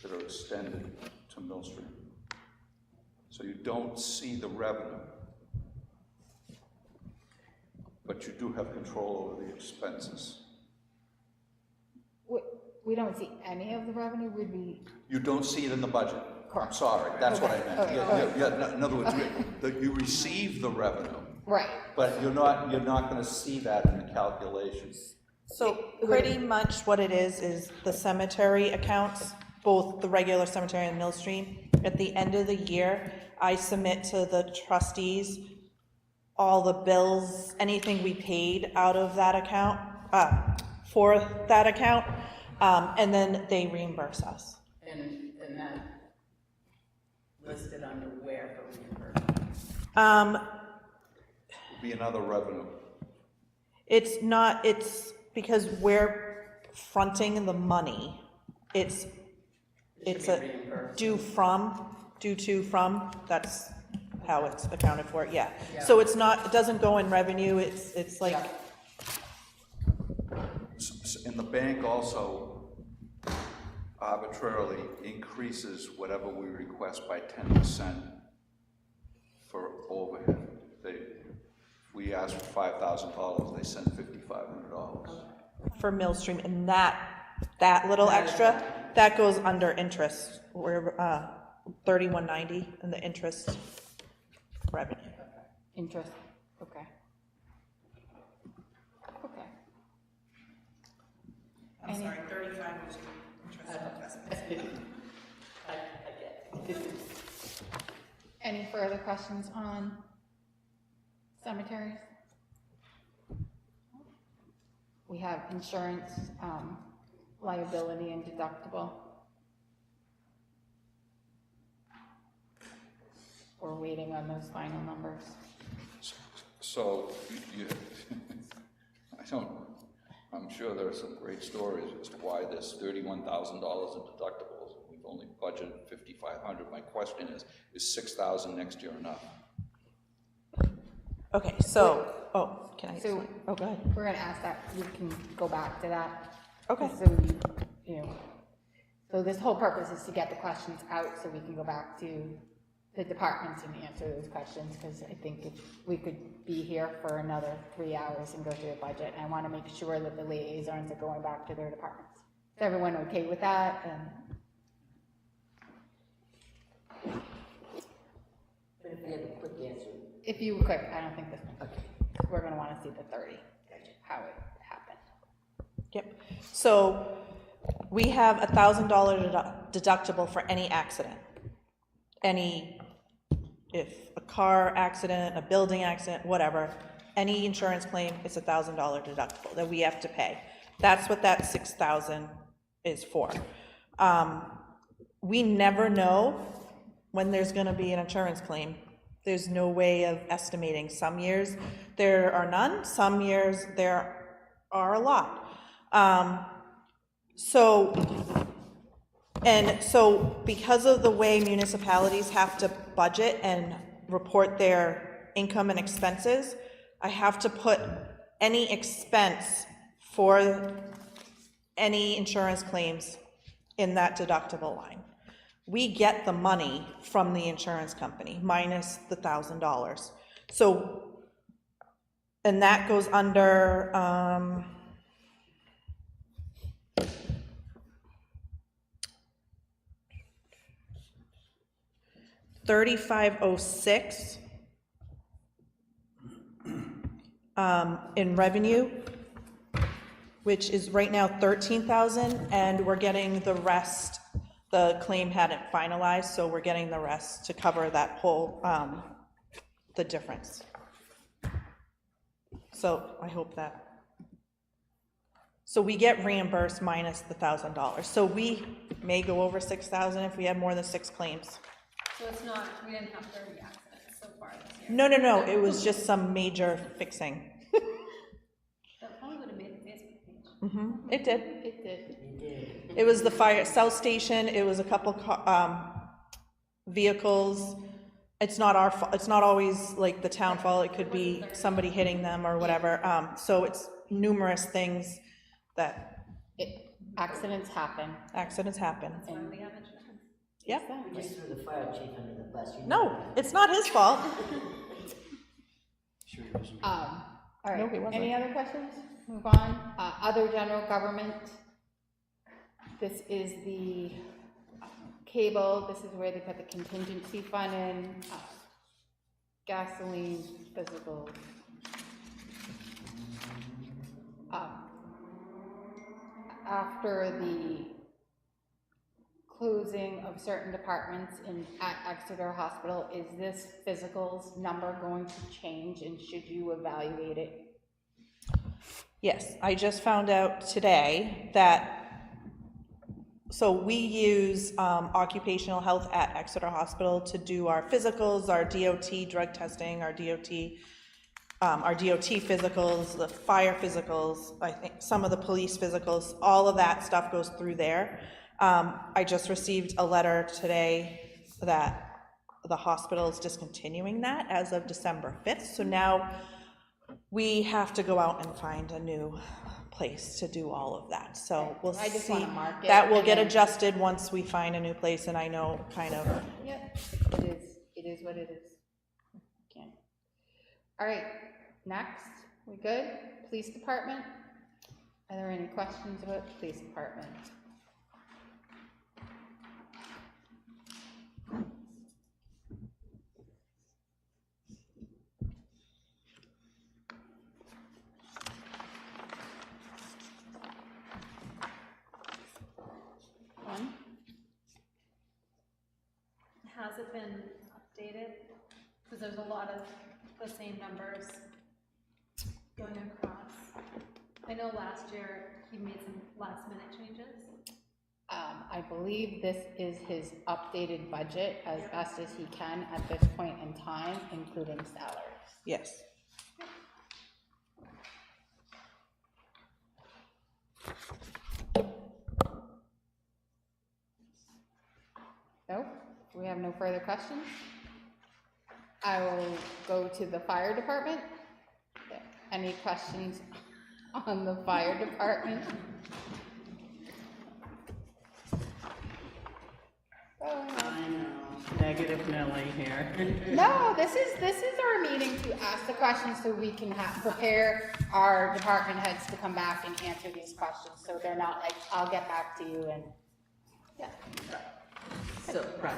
Speaker 4: that are extended to Millstream. So you don't see the revenue, but you do have control over the expenses.
Speaker 9: We don't see any of the revenue, would be,
Speaker 4: You don't see it in the budget.
Speaker 9: Correct.
Speaker 4: I'm sorry, that's what I meant.
Speaker 9: Okay.
Speaker 4: Yeah, in other words, that you receive the revenue,
Speaker 9: right,
Speaker 4: but you're not gonna see that in the calculations.
Speaker 5: So pretty much what it is the cemetery accounts, both the regular cemetery and Millstream. At the end of the year, I submit to the trustees all the bills, anything we paid out of that account, for that account, and then they reimburse us.
Speaker 7: And that listed under where for reimbursement?
Speaker 4: It'd be another revenue.
Speaker 5: It's not, it's because we're fronting the money. It's a due to from, that's how it's accounted for, yeah. So it's not, it doesn't go in revenue, it's like,
Speaker 4: And the bank also arbitrarily increases whatever we request by 10% for overhead. We ask for $5,000, they send $5,500.
Speaker 5: for Millstream, and that little extra, that goes under interest. We're, 3190 in the interest revenue.
Speaker 9: interest, okay. Okay.
Speaker 3: I'm sorry, 35 was interest investment.
Speaker 7: I get it.
Speaker 9: Any further questions on cemeteries? We have insurance, liability and deductible. We're waiting on those final numbers.
Speaker 4: So I'm sure there are some great stories as to why there's $31,000 in deductibles. We've only budgeted $5,500. My question is $6,000 next year enough?
Speaker 5: Okay, so, can I?
Speaker 9: So,
Speaker 5: Oh, go ahead.
Speaker 9: we're gonna ask that, we can go back to that.
Speaker 5: Okay.
Speaker 9: So, so this whole purpose is to get the questions out so we can go back to the departments and answer those questions, because I think if we could be here for another 3 hours and go through the budget, I want to make sure that the liaisons are going back to their departments. Is everyone okay with that? And
Speaker 6: If you have a quick answer.
Speaker 9: if you could, I don't think this one, we're going to want to see the 30, how it happened.
Speaker 5: Yep. So we have $1,000 deductible for any accident. If a car accident, a building accident, whatever, any insurance claim, it's $1,000 deductible that we have to pay. That's what that $6,000 is for. We never know when there's gonna be an insurance claim. There's no way of estimating. Some years there are none, some years there are a lot. So because of the way municipalities have to budget and report their income and expenses, I have to put any expense for any insurance claims in that deductible line. We get the money from the insurance company minus the $1,000. So, and that goes under, 3506 in revenue, which is right now 13,000, and we're getting the rest. The claim hadn't finalized, so we're getting the rest to cover that whole, the difference. So I hope that. So we get reimbursed minus the $1,000. So we may go over 6,000 if we have more than 6 claims.
Speaker 10: So it's not, we didn't have 30 accidents so far this year.
Speaker 5: No, it was just some major fixing.
Speaker 10: That probably would have made the Facebook page.
Speaker 5: It did.
Speaker 9: It did.
Speaker 5: It was the fire, South Station, it was a couple, vehicles. It's not our fault, it's not always like the town fault, it could be somebody hitting them or whatever. So it's numerous things that.
Speaker 9: Accidents happen.
Speaker 5: Accidents happen.
Speaker 10: That's why we have insurance.
Speaker 5: Yep.
Speaker 6: We just threw the fire chief under the bus. You know
Speaker 5: No,
Speaker 6: that.
Speaker 5: it's not his fault.
Speaker 9: All
Speaker 5: No,
Speaker 9: right,
Speaker 5: he wasn't.
Speaker 9: any other questions? Move on. Other general government. This is the cable, this is where they put the contingency fund in, gasoline, physical. After the closing of certain departments at Exeter Hospital, is this physicals number going to change, and should you evaluate it?
Speaker 5: Yes, I just found out today that, so we use occupational health at Exeter Hospital to do our physicals, our DOT drug testing, our DOT physicals, the fire physicals, I think some of the police physicals, all of that stuff goes through there. I just received a letter today that the hospital is discontinuing that as of December 5th. So now we have to go out and find a new place to do all of that. So we'll
Speaker 9: I just
Speaker 5: see.
Speaker 9: wanna mark it,
Speaker 5: That will
Speaker 9: and
Speaker 5: get
Speaker 9: then-
Speaker 5: adjusted once we find a new place, and I know kind of.
Speaker 9: Yep, it is what it is. Can't. All right, next, we good? Police department? Are there any questions about the police department? One?
Speaker 10: Has it been updated? Because there's a lot of the same numbers going across. I know last year he made some last minute changes.
Speaker 9: I believe this is his updated budget as best as he can at this point in time, including salaries.
Speaker 5: Yes.
Speaker 9: No, we have no further questions. I will go to the fire department. Any questions on the fire department?
Speaker 7: I know, negative Nelly here.
Speaker 9: No, this is our meeting to ask the questions so we can prepare our department heads to come back and answer these questions, so they're not like, I'll get back to you and, yeah.
Speaker 7: So, right,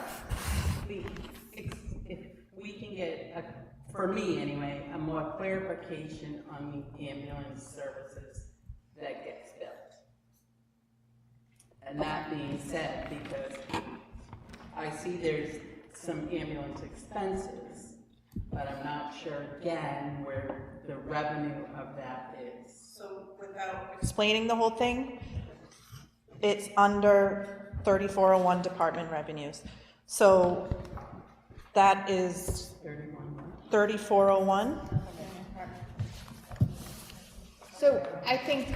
Speaker 7: if we can get, for me anyway, a more clarification on the ambulance services that gets billed. And that being said, because I see there's some ambulance expenses, but I'm not sure again where the revenue of that is.
Speaker 3: So without,
Speaker 5: Explaining the whole thing, it's under 3401 department revenues. So that is 3401.
Speaker 9: So I think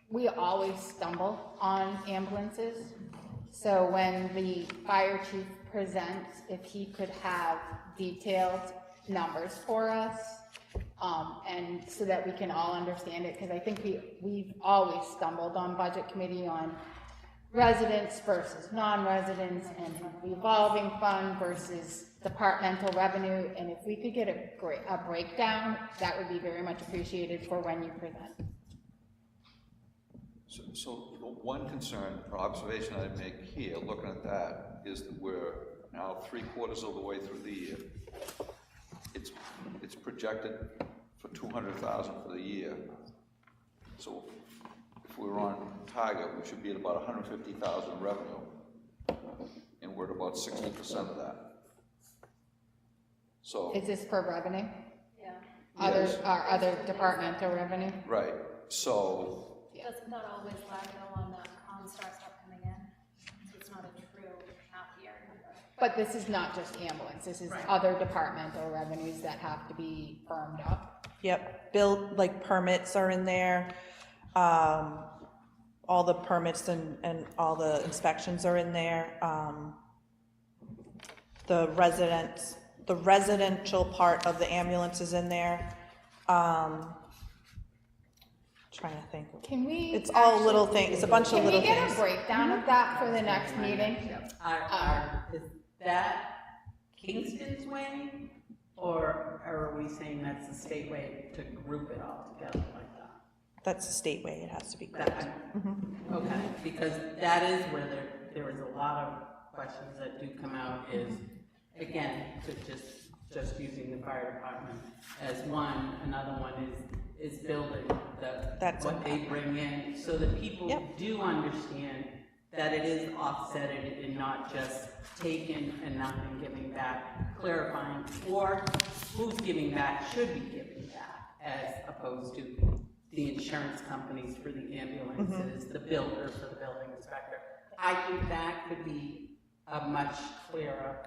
Speaker 9: we always stumble on ambulances. So when the fire chief presents, if he could have detailed numbers for us, and so that we can all understand it, because I think we've always stumbled on budget committee on residents versus non-residents and revolving fund versus departmental revenue, and if we could get a breakdown, that would be very much appreciated for when you present.
Speaker 4: So the one concern or observation I'd make here, looking at that, is that we're now 3/4 of the way through the year. It's projected for 200,000 for the year. So if we were on target, we should be at about 150,000 revenue, and we're at about 60% of that. So.
Speaker 9: Is this for revenue?
Speaker 10: Yeah.
Speaker 4: Yes.
Speaker 9: Other departmental revenue?
Speaker 4: Right, so.
Speaker 10: That's not always lag though on the OnStar stuff coming in, so it's not a true half year number.
Speaker 9: But this is not just ambulance, this is other departmental revenues that have to be firmed up.
Speaker 5: Yep, like permits are in there, all the permits and all the inspections are in there. The residential part of the ambulance is in there. Trying to think.
Speaker 9: Can we?
Speaker 5: It's all little things, it's a bunch of little things.
Speaker 9: Can we get a breakdown of that for the next meeting?
Speaker 7: Is that Kingston's way, or are we saying that's the state way to group it all together like that?
Speaker 5: That's the state way, it has to be grouped.
Speaker 7: Okay, because that is where there is a lot of questions that do come out is, again, to just using the fire department as one, another one is building what they bring in, so that people do understand that it is offsetted and not just taken and nothing giving back, clarifying, or who's giving back should be giving back, as opposed to the insurance companies for the ambulances, the builder for the building inspector. I think that could be a much clearer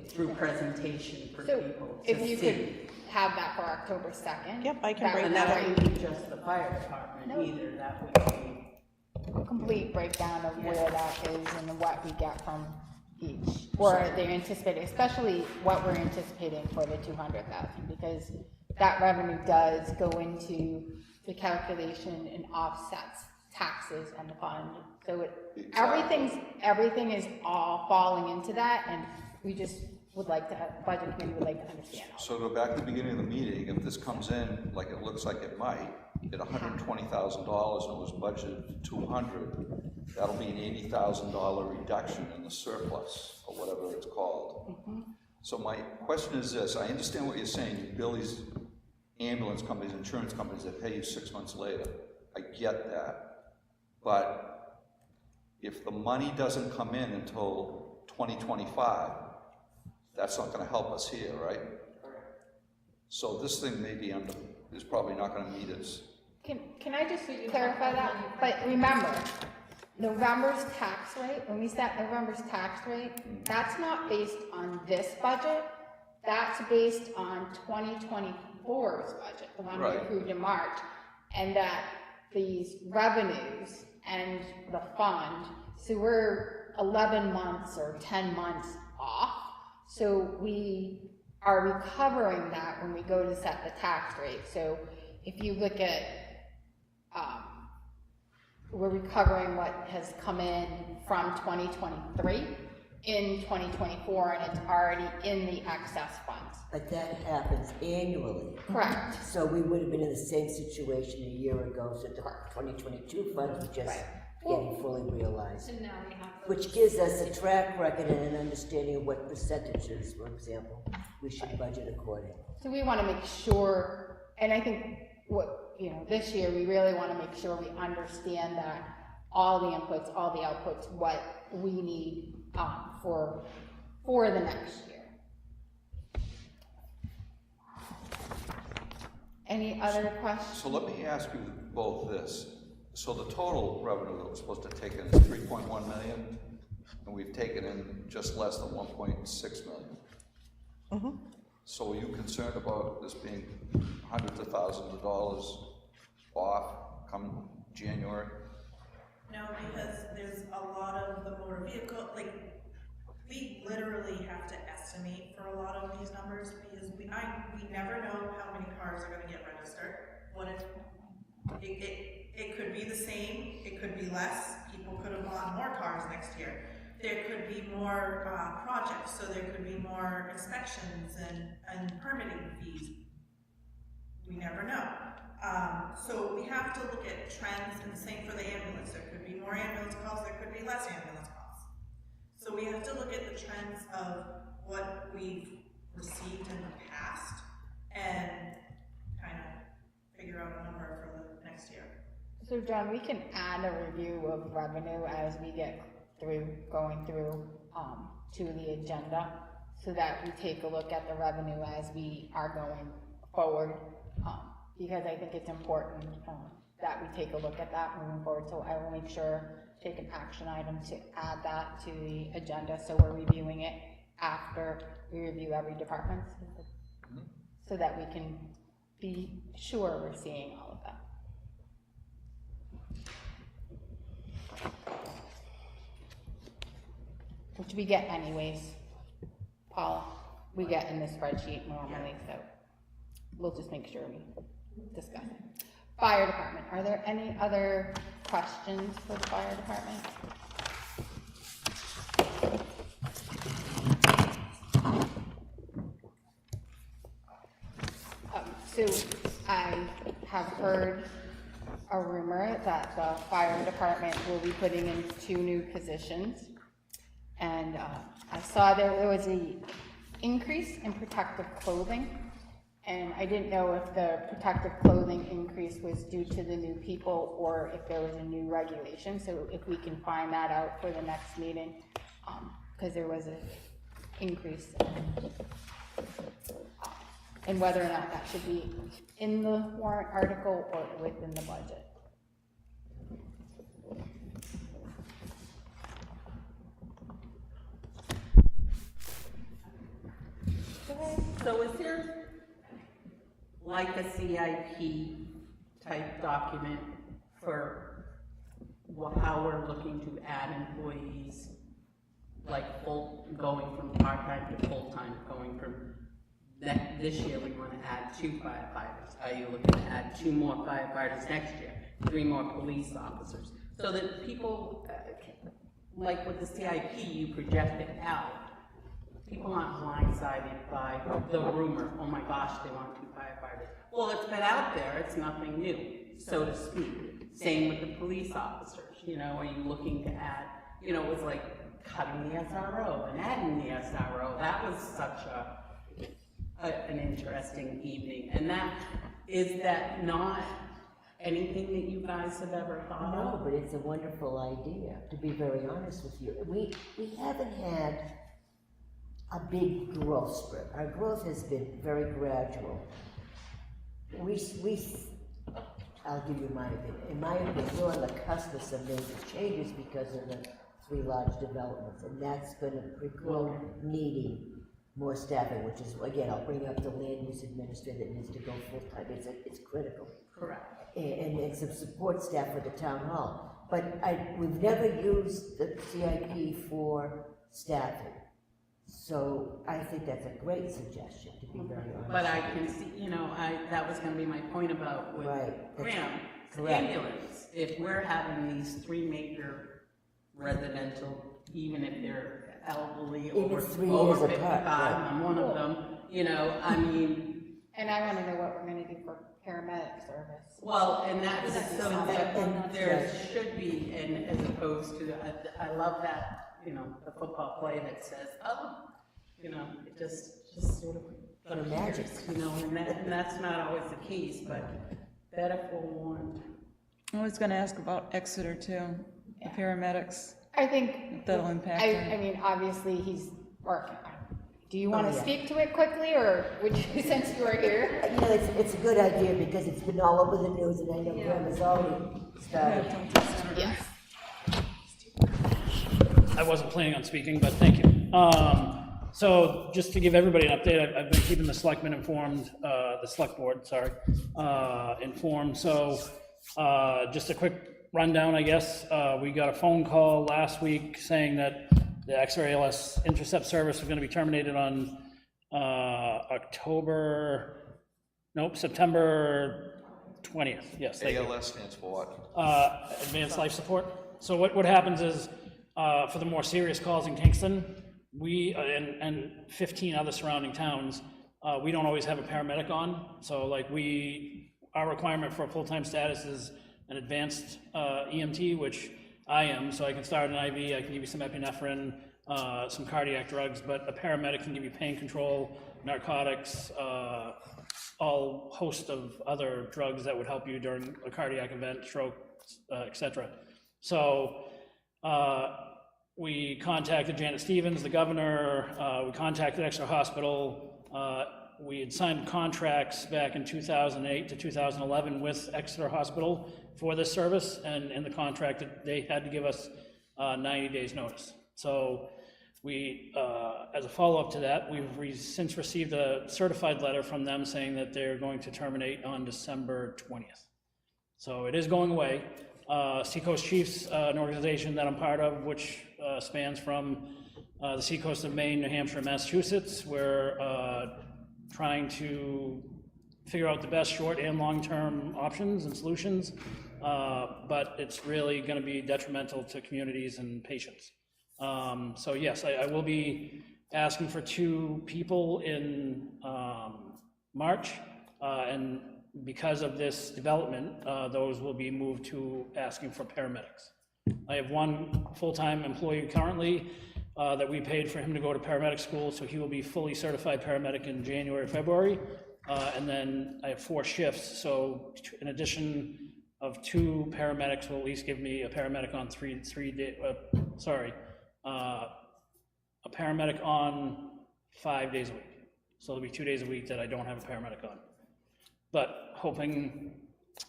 Speaker 7: through presentation for people to
Speaker 9: If you
Speaker 7: see.
Speaker 9: could have that for October 2nd.
Speaker 5: Yep, I can break
Speaker 7: And
Speaker 5: that
Speaker 7: that
Speaker 5: up.
Speaker 7: wouldn't be just the fire department either, that would be.
Speaker 9: A complete breakdown of where that is and what we get from each, or they're anticipating, especially what we're anticipating for the 200,000, because that revenue does go into the calculation and offsets taxes and the fund. So everything is all falling into that, and we just would like to, budget committee would like to understand all.
Speaker 4: So go back to the beginning of the meeting, if this comes in like it looks like it might, at $120,000 and it was budgeted for 200, that'll be an $80,000 reduction in the surplus, or whatever it's called. So my question is this, I understand what you're saying, you bill these ambulance companies, insurance companies that pay you 6 months later, I get that. But if the money doesn't come in until 2025, that's not gonna help us here, right? So this thing is probably not gonna meet its.
Speaker 9: Can I just clarify that? But remember, November's tax rate, when we set November's tax rate, that's not based on this budget, that's based on 2024's budget, the one we approved in March, and that these revenues and the fund, so we're 11 months or 10 months off, so we are recovering that when we go to set the tax rate. So if you look at, we're recovering what has come in from 2023 in 2024, and it's already in the excess funds.
Speaker 6: But that happens annually.
Speaker 9: Correct.
Speaker 6: So we would have been in the same situation a year ago, so the 2022 funds were just getting fully realized.
Speaker 10: And now we have.
Speaker 6: Which gives us a track record and an understanding of what percentages, for example, we should budget accordingly.
Speaker 9: So we want to make sure, and I think this year we really want to make sure we understand that all the inputs, all the outputs, what we need for the next year. Any other questions?
Speaker 4: So let me ask you both this. So the total revenue that we're supposed to take in is 3.1 million, and we've taken in just less than 1.6 million. So are you concerned about this being hundreds of thousands of dollars off come January?
Speaker 3: No, because there's a lot of the motor vehicle, like, we literally have to estimate for a lot of these numbers because we never know how many cars are gonna get registered. What if, it could be the same, it could be less, people could have bought more cars next year. There could be more projects, so there could be more inspections and permitting fees. We never know. So we have to look at trends, and the same for the ambulance. There could be more ambulance calls, there could be less ambulance calls. So we have to look at the trends of what we've received in the past and kind of figure out a number for the next year.
Speaker 9: So John, we can add a review of revenue as we get going through to the agenda, so that we take a look at the revenue as we are going forward, because I think it's important that we take a look at that moving forward. So I will make sure, take an action item to add that to the agenda, so we're reviewing it after we review every department, so that we can be sure we're seeing all of that. Which we get anyways, Paula, we get in the spreadsheet normally, so we'll just make sure we discuss it. Fire department, are there any other questions for the fire department? So I have heard a rumor that the fire department will be putting in 2 new positions. And I saw there was an increase in protective clothing, and I didn't know if the protective clothing increase was due to the new people or if there was a new regulation. So if we can find that out for the next meeting, because there was an increase, and whether or not that should be in the warrant article or within the budget.
Speaker 7: So is there like a CIP type document for how we're looking to add employees, like going from part-time to full-time, going from this year we want to add 2 firefighters. Are you looking to add 2 more firefighters next year, 3 more police officers? So that people, like with the CIP, you project it out. People aren't blindsided by the rumor, oh my gosh, they want 2 firefighters. Well, it's been out there, it's nothing new, so to speak. Same with the police officers, you know, are you looking to add, you know, it was like cutting the SRO and adding the SRO. That was such an interesting evening. And is that not anything that you guys have ever thought of?
Speaker 6: No, but it's a wonderful idea, to be very honest with you. We haven't had a big growth spurt. Our growth has been very gradual. I'll give you my opinion. In my opinion, we're on the cusp of some major changes because of the 3 large developments, and that's going to preclude needing more staffing, which is, again, I'll bring up the land use administrator that needs to go full-time. It's critical.
Speaker 7: Correct.
Speaker 6: And some support staff for the town hall. But we've never used the CIP for staffing. So I think that's a great suggestion, to be very honest.
Speaker 7: But I can see, you know, that was gonna be my point about with Graham, ambulance. If we're having these 3 major residential, even if they're elderly over 55, I'm one of them, you know, I mean.
Speaker 9: And I wanna know what we're gonna do for paramedic service.
Speaker 7: Well, and that's something that there should be, and as opposed to, I love that, you know, the football play that says, oh, you know, it just sort of
Speaker 6: magic,
Speaker 7: you know, and that's not always the case, but better forewarned.
Speaker 2: I was gonna ask about Exeter too, the paramedics.
Speaker 9: I think
Speaker 2: that'll impact
Speaker 9: I mean, obviously he's working. Do you want to speak to it quickly, or would you, since you are here?
Speaker 6: You know, it's a good idea because it's been all over the news, and I know Graham has already started.
Speaker 9: Yes.
Speaker 11: I wasn't planning on speaking, but thank you. So just to give everybody an update, I've been keeping the selectmen informed, the select board, sorry, informed. So just a quick rundown, I guess. We got a phone call last week saying that The X-ray ALS intercept service is going to be terminated on September 20th, yes. thank you.
Speaker 4: ALS stands for what?
Speaker 11: Advanced life support. So what happens is, for the more serious calls in Kingston, we, and 15 other surrounding towns, we don't always have a paramedic on. So like our requirement for a full-time status is an advanced EMT, which I am, so I can start an IV, I can give you some epinephrine, some cardiac drugs, but a paramedic can give you pain control, narcotics, all host of other drugs that would help you during a cardiac event, stroke, et cetera. So we contacted Janet Stevens, the governor, we contacted Exeter Hospital. We had signed contracts back in 2008 to 2011 with Exeter Hospital for this service, and in the contract, they had to give us 90 days notice. So we, as a follow-up to that, we've since received a certified letter from them saying that they're going to terminate on December 20th. So it is going away. Seacoast Chiefs, an organization that I'm part of, which spans from the seacoast of Maine, New Hampshire, and Massachusetts. We're trying to figure out the best short and long-term options and solutions, but it's really going to be detrimental to communities and patients. So yes, I will be asking for 2 people in March, and because of this development, those will be moved to asking for paramedics. I have 1 full-time employee currently that we paid for him to go to paramedic school, so he will be fully certified paramedic in January, February. And then I have 4 shifts, so in addition of 2 paramedics will at least give me a paramedic on a paramedic on 5 days a week. So there'll be 2 days a week that I don't have a paramedic on. But hoping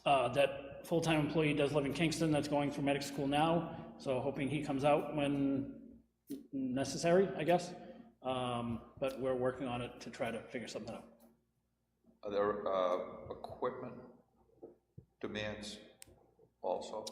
Speaker 11: that full-time employee does live in Kingston that's going through medical school now, so hoping he comes out when necessary, I guess. But we're working on it to try to figure something out.
Speaker 4: Are there equipment demands also?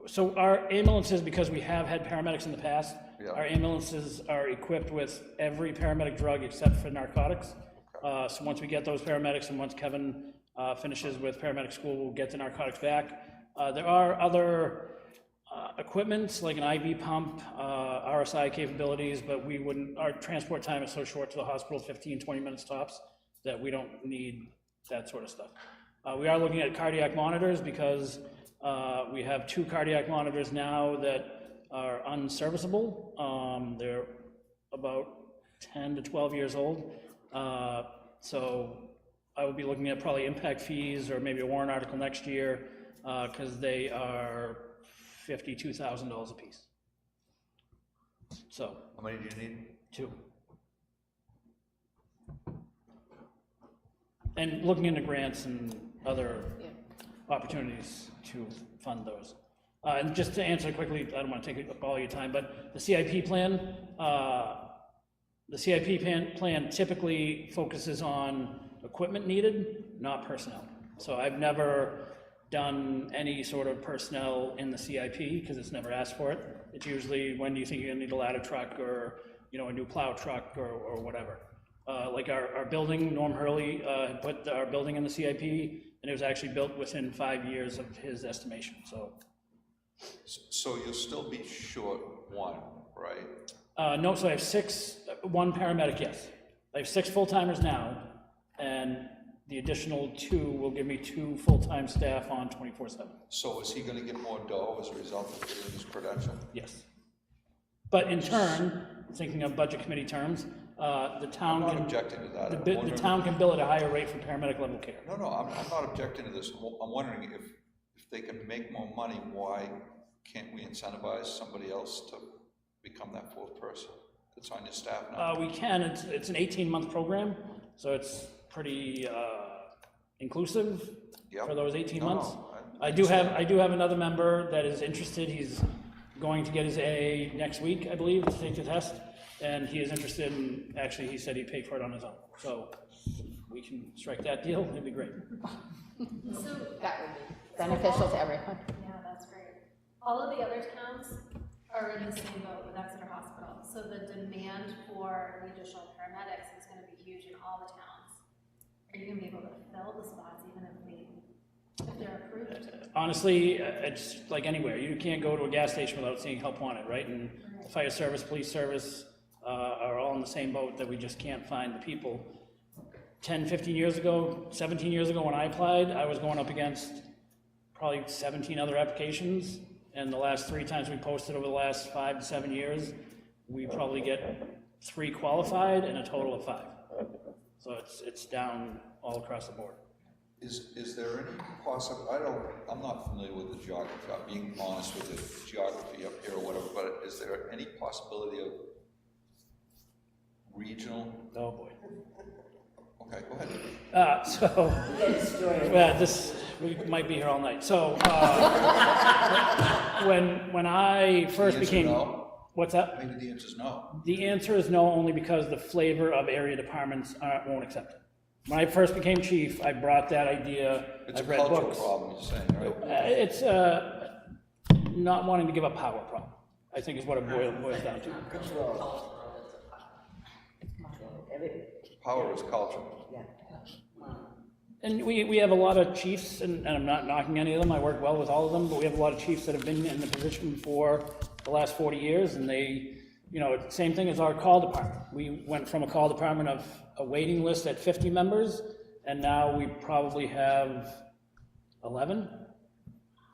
Speaker 11: So our ambulances, because we have had paramedics in the past,
Speaker 4: Yeah.
Speaker 11: our ambulances are equipped with every paramedic drug except for narcotics. So once we get those paramedics and once Kevin finishes with paramedic school, we'll get the narcotics back. There are other equipment, like an IV pump, RSI capabilities, but we wouldn't, our transport time is so short to the hospital, 15, 20 minutes tops, that we don't need that sort of stuff. We are looking at cardiac monitors because we have 2 cardiac monitors now that are unserviceable. They're about 10 to 12 years old. So I will be looking at probably impact fees or maybe a warrant article next year because they are $52,000 a piece. So.
Speaker 4: How many do you need?
Speaker 11: 2. And looking into grants and other opportunities to fund those. And just to answer quickly, I don't want to take up all your time, but the CIP plan, plan typically focuses on equipment needed, not personnel. So I've never done any sort of personnel in the CIP because it's never asked for it. It's usually when do you think you're gonna need a ladder truck or, you know, a new plow truck or whatever. Like our building, Norm Hurley put our building in the CIP, and it was actually built within 5 years of his estimation, so.
Speaker 4: So you'll still be short 1, right?
Speaker 11: No, so I have 1 paramedic, yes. I have 6 full-timers now, and the additional 2 will give me 2 full-time staff on 24/7.
Speaker 4: So is he gonna get more dough as a result of getting his credential?
Speaker 11: Yes. But in turn, thinking of budget committee terms, the town
Speaker 4: I'm
Speaker 11: can.
Speaker 4: not objecting to that.
Speaker 11: The town can bill at a higher rate for paramedic level care.
Speaker 4: No, I'm not objecting to this. I'm wondering if they can make more money, why can't we incentivize somebody else to become that 4th person that's on your staff now?
Speaker 11: We can, it's an 18-month program, so it's pretty inclusive for those 18 months. I do have another member that is interested. He's going to get his AA next week, I believe, to take the test, and he is interested in, actually, he said he'd pay for it on his own. So we can strike that deal, it'd be great.
Speaker 9: So that would be beneficial to everyone.
Speaker 10: Yeah, that's great. All of the other towns are in the same boat with Exeter Hospital. So the demand for the additional paramedics is gonna be huge in all the towns. Are you gonna be able to fill the spots even if they're approved?
Speaker 11: Honestly, it's like anywhere. You can't go to a gas station without seeing help wanted, right? And the fire service, police service are all in the same boat that we just can't find the people. 10, 15 years ago, 17 years ago when I applied, I was going up against probably 17 other applications. And the last 3 times we posted over the last 5 to 7 years, we probably get 3 qualified and a total of 5. So it's down all across the board.
Speaker 4: Is there any I'm not familiar with the geography, I'm being honest with the geography up here or whatever, but is there any possibility of regional?
Speaker 11: Oh, boy.
Speaker 4: Okay, go ahead.
Speaker 11: We might be here all night. So, when I first became...
Speaker 4: No?
Speaker 11: What's that?
Speaker 4: Maybe the answer is no.
Speaker 11: The answer is no, only because the flavor of area departments won't accept it. When I first became chief, I brought that idea,
Speaker 4: It's
Speaker 11: I've
Speaker 4: a
Speaker 11: read
Speaker 4: cultural
Speaker 11: books.
Speaker 4: problem, you're saying, right?
Speaker 11: It's not wanting to give up power problem, I think is what it boils down to.
Speaker 4: Power is culture.
Speaker 11: And we have a lot of chiefs, and I'm not knocking any of them, I work well with all of them, but we have a lot of chiefs that have been in the position for the last 40 years, and they, same thing as our call department. We went from a call department of a waiting list at 50 members, and now we probably have 11.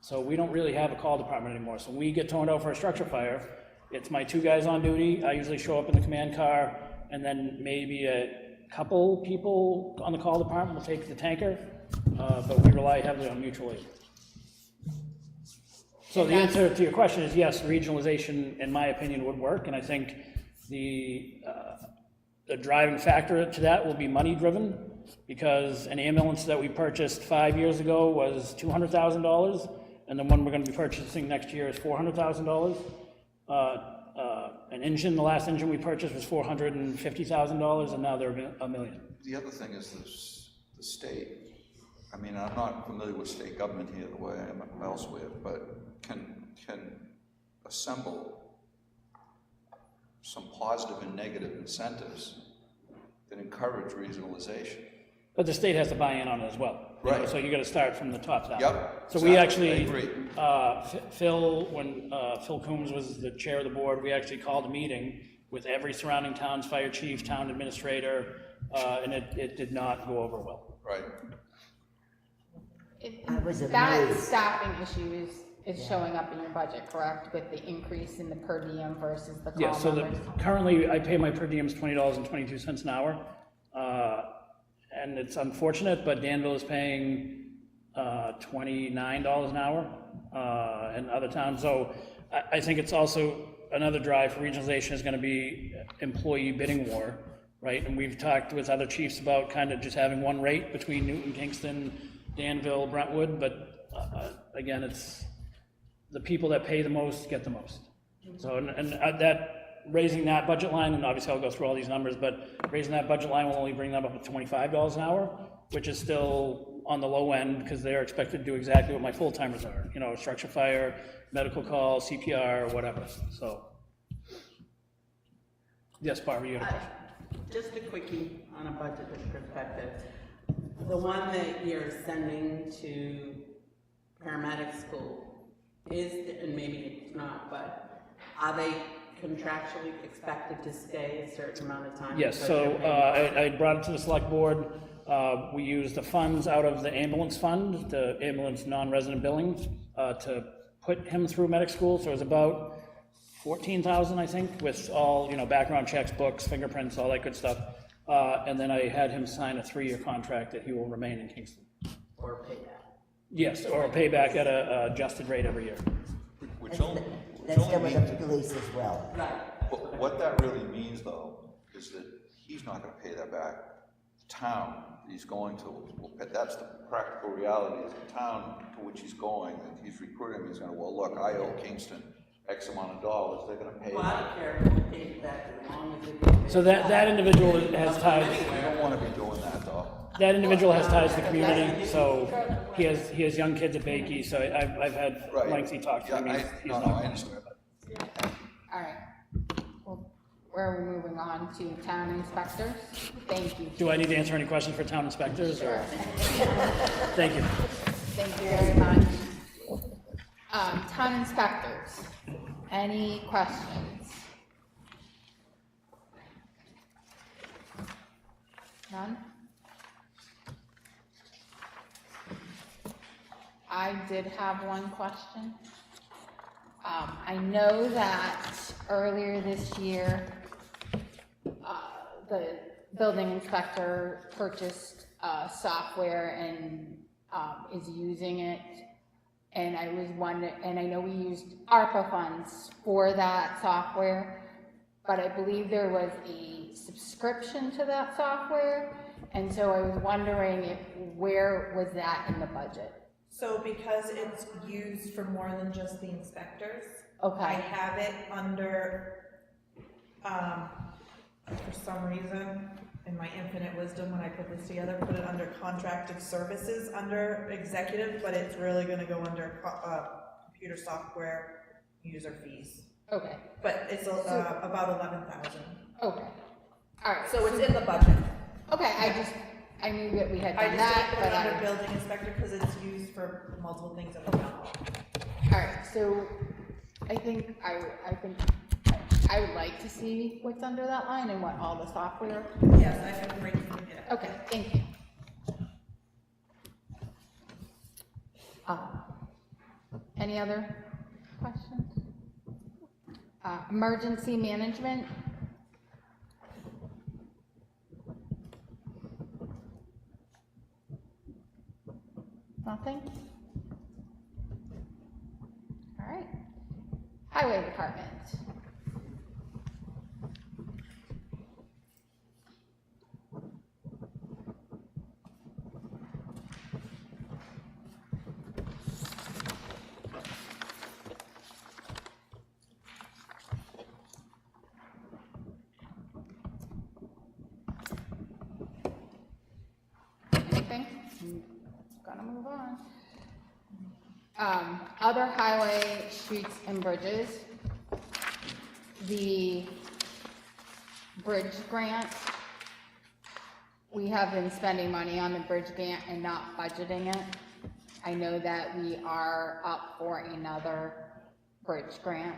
Speaker 11: So we don't really have a call department anymore. So when we get toned out for a structure fire, it's my 2 guys on duty, I usually show up in the command car, and then maybe a couple people on the call department will take the tanker, but we rely heavily on mutual aid. So the answer to your question is yes, regionalization, in my opinion, would work, and I think the driving factor to that will be money driven, because an ambulance that we purchased 5 years ago was $200,000, and the one we're going to be purchasing next year is $400,000. An engine, the last engine we purchased was $450,000, and now they're $1 million.
Speaker 4: The other thing is the state. I mean, I'm not familiar with state government here the way I am elsewhere, but can assemble some positive and negative incentives that encourage regionalization.
Speaker 11: But the state has to buy in on it as well.
Speaker 4: Right.
Speaker 11: So you got to start from the top down.
Speaker 4: Yep.
Speaker 11: So we actually,
Speaker 4: I agree.
Speaker 11: when Phil Coombs was the chair of the board, we actually called a meeting with every surrounding town's fire chief, town administrator, and it did not go over well.
Speaker 4: Right.
Speaker 9: That staffing issue is showing up in your budget, correct? With the increase in the per diem versus the call
Speaker 11: Yeah, so
Speaker 9: numbers?
Speaker 11: currently I pay my per diems $20.22 an hour. And it's unfortunate, but Danville is paying $29 an hour, and other towns. So I think it's also another drive for regionalization is going to be employee bidding war, right? And we've talked with other chiefs about kind of just having one rate between Newton, Kingston, Danville, Brentwood, but again, it's the people that pay the most get the most. So, and that, raising that budget line, and obviously I'll go through all these numbers, but raising that budget line will only bring them up to $25 an hour, which is still on the low end, because they're expected to do exactly what my full-timers are, structure fire, medical call, CPR, whatever, so. Yes, Barbara, you had a question?
Speaker 7: Just a quickie on a budget perspective. The one that you're sending to paramedic school is, and maybe it's not, but are they contractually expected to stay a certain amount of time?
Speaker 11: Yes, so I brought it to the select board. We used the funds out of the ambulance fund, the ambulance non-resident billing, to put him through medic school. So it was about 14,000, I think, with all, background checks, books, fingerprints, all that good stuff. And then I had him sign a 3-year contract that he will remain in Kingston.
Speaker 7: Or payback?
Speaker 11: Yes, or a payback at a adjusted rate every year.
Speaker 6: That's done with the police as well.
Speaker 4: But what that really means, though, is that he's not going to pay that back. The town he's going to, that's the practical reality, is the town to which he's going, and he's recruiting, he's going to, well, look, I owe Kingston X amount of dollars, they're going to pay.
Speaker 7: Well, I don't care if he pays back as long as it pays.
Speaker 11: So that individual has ties.
Speaker 4: We don't want to be doing that, though.
Speaker 11: That individual has ties to the community, so he has young kids at Bakey, so I've had lengthy talks with him.
Speaker 4: I understand.
Speaker 9: All right. Well, we're moving on to town inspectors. Thank you.
Speaker 11: Do I need to answer any questions for town inspectors, or? Thank you.
Speaker 9: Thank you very much. Town inspectors, any questions? None? I did have one question. I know that earlier this year, the building inspector purchased software and is using it. And I was wondering, and I know we used ARPA funds for that software, but I believe there was a subscription to that software. And so I was wondering where was that in the budget?
Speaker 3: So because it's used for more than just the inspectors,
Speaker 9: Okay.
Speaker 3: I have it under, for some reason, in my infinite wisdom, when I put this together, put it under contracted services under executive, but it's really gonna go under, computer software user fees.
Speaker 9: Okay.
Speaker 3: But it's, about 11,000.
Speaker 9: Okay. All right.
Speaker 3: So it's in the budget.
Speaker 9: Okay, I knew that we had
Speaker 3: I
Speaker 9: done
Speaker 3: just
Speaker 9: that,
Speaker 3: didn't put
Speaker 9: but
Speaker 3: it under building inspector because it's used for multiple things in the town.
Speaker 9: all right, so I think I would like to see what's under that line and what all the software.
Speaker 3: Yes, I have great.
Speaker 9: Okay, thank you. Any other questions? Emergency management. Nothing? All right. Highway department. Anything? Gonna move on. Other highway, streets, and bridges. The bridge grant, we have been spending money on the bridge grant and not budgeting it. I know that we are up for another bridge grant,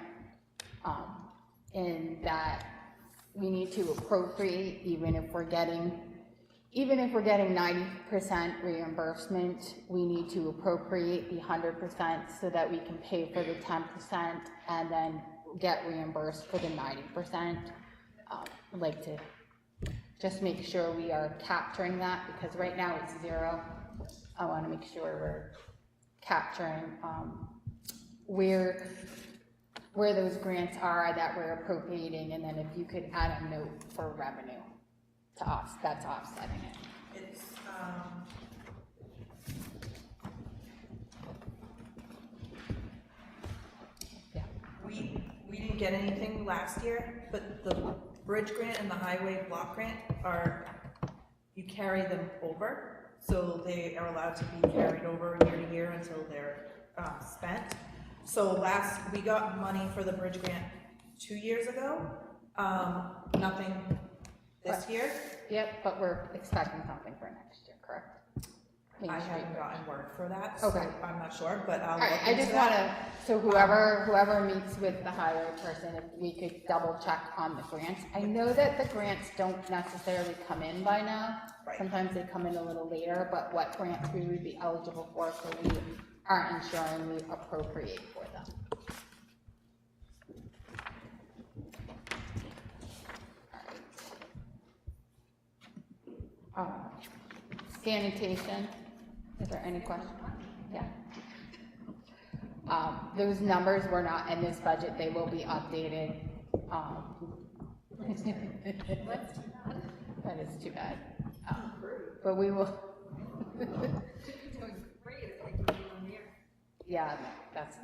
Speaker 9: and that we need to appropriate, even if we're getting 90% reimbursement, we need to appropriate the 100% so that we can pay for the 10% and then get reimbursed for the 90%. I'd like to just make sure we are capturing that, because right now it's 0. I want to make sure we're capturing where those grants are that we're appropriating, and then if you could add a note for revenue to us, that's offsetting it.
Speaker 3: It's,
Speaker 9: Yeah.
Speaker 3: we didn't get anything last year, but the bridge grant and the highway block grant you carry them over, so they are allowed to be carried over year to year until they're spent. So we got money for the bridge grant 2 years ago, nothing this year.
Speaker 9: Yep, but we're expecting something for next year, correct?
Speaker 3: I haven't gotten word for that, so
Speaker 9: Okay.
Speaker 3: I'm not sure, but I'll
Speaker 9: All right,
Speaker 3: look
Speaker 9: I
Speaker 3: into
Speaker 9: just
Speaker 3: that.
Speaker 9: wanna, so whoever meets with the highway person, if we could double check on the grants. I know that the grants don't necessarily come in by now.
Speaker 3: Right.
Speaker 9: Sometimes they come in a little later, but what grants we would be eligible for, so we are ensuring we appropriate for them. All right. Sanitation, is there any question? Yeah. Those numbers were not in this budget, they will be updated. That is too bad. But we will. Yeah, that's,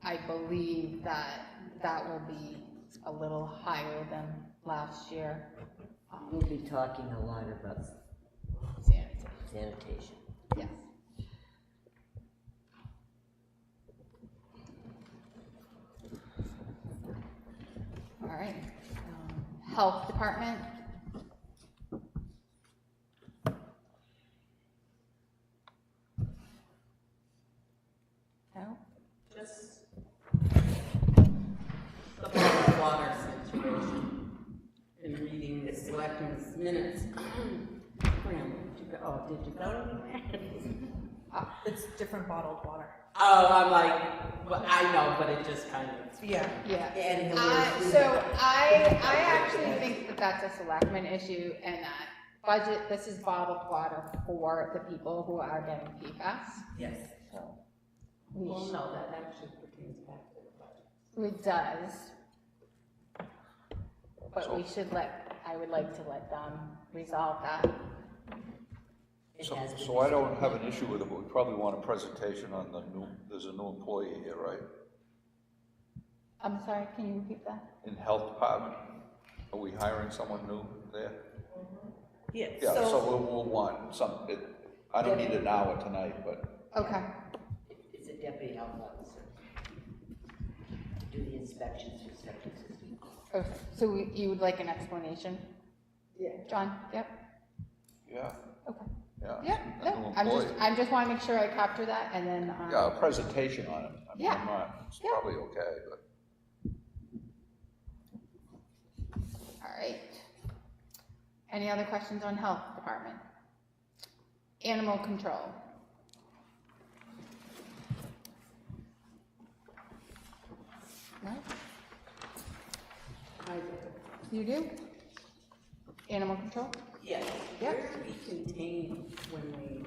Speaker 9: I believe that will be a little higher than last year.
Speaker 6: We'll be talking a lot about sanitation.
Speaker 9: Yes. All right. Health Department. No?
Speaker 7: Just the bottled water situation. In reading the selectmen's minutes. Graham, did you go? Oh, did you go?
Speaker 5: It's different bottled water.
Speaker 7: Oh, I'm like, well, I know, but it just kind of.
Speaker 5: Yeah.
Speaker 9: Yeah.
Speaker 6: Adding a
Speaker 9: So I actually think that that's a selectman issue and that budget, this is bottled water for the people who are getting PFAS.
Speaker 7: Yes.
Speaker 9: So
Speaker 7: Well, no, that actually pertains back to the budget.
Speaker 9: it does. But we should I would like to let them resolve that.
Speaker 4: So I don't have an issue with it, but we probably want a presentation on there's a new employee here, right?
Speaker 9: I'm sorry, can you repeat that?
Speaker 4: In health department, are we hiring someone new there?
Speaker 5: Yeah,
Speaker 4: Yeah, so we'll want I don't need an hour tonight, but.
Speaker 9: Okay.
Speaker 6: It's a deputy health officer. Do the inspections for septic systems.
Speaker 9: Okay, so you would like an explanation?
Speaker 6: Yeah.
Speaker 9: John, yep,
Speaker 4: Yeah,
Speaker 9: okay.
Speaker 4: yeah.
Speaker 9: Yeah,
Speaker 4: a
Speaker 9: no,
Speaker 4: new
Speaker 9: I
Speaker 4: employee.
Speaker 9: just want to make sure I capture that and then,
Speaker 4: Yeah, a presentation on it. I mean,
Speaker 9: Yeah.
Speaker 4: it's
Speaker 9: Yeah.
Speaker 4: probably okay, but.
Speaker 9: all right. Any other questions on health department? Animal control. No?
Speaker 7: I do.
Speaker 9: You do? Animal control?
Speaker 7: Yes.
Speaker 9: Yep.
Speaker 7: Where do we contain when we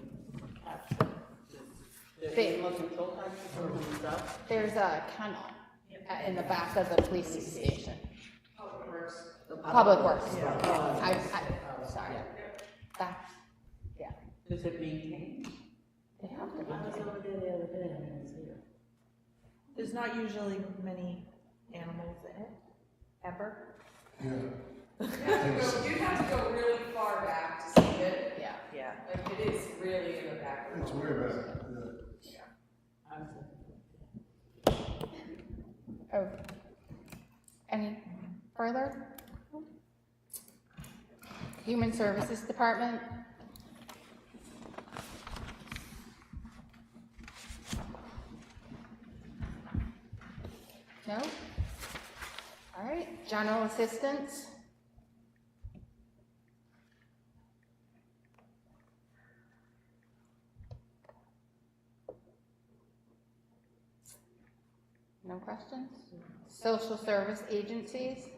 Speaker 7: capture the
Speaker 9: They-
Speaker 7: animal control types and stuff?
Speaker 9: There's a kennel in the back of the police station. Public Works. Sorry. That's, yeah.
Speaker 7: Does it maintain?
Speaker 9: They have to
Speaker 7: I was
Speaker 9: maintain.
Speaker 7: over there the other day and it was here.
Speaker 5: There's not usually many animals in it, ever.
Speaker 12: You'd have to go really far back to see it.
Speaker 9: Yeah.
Speaker 5: Yeah.
Speaker 12: Like, it is really in the back. It's way back, yeah.
Speaker 7: I was
Speaker 9: Oh. Any further? Human Services Department? No? All right, General Assistance? No questions? Social Service Agencies?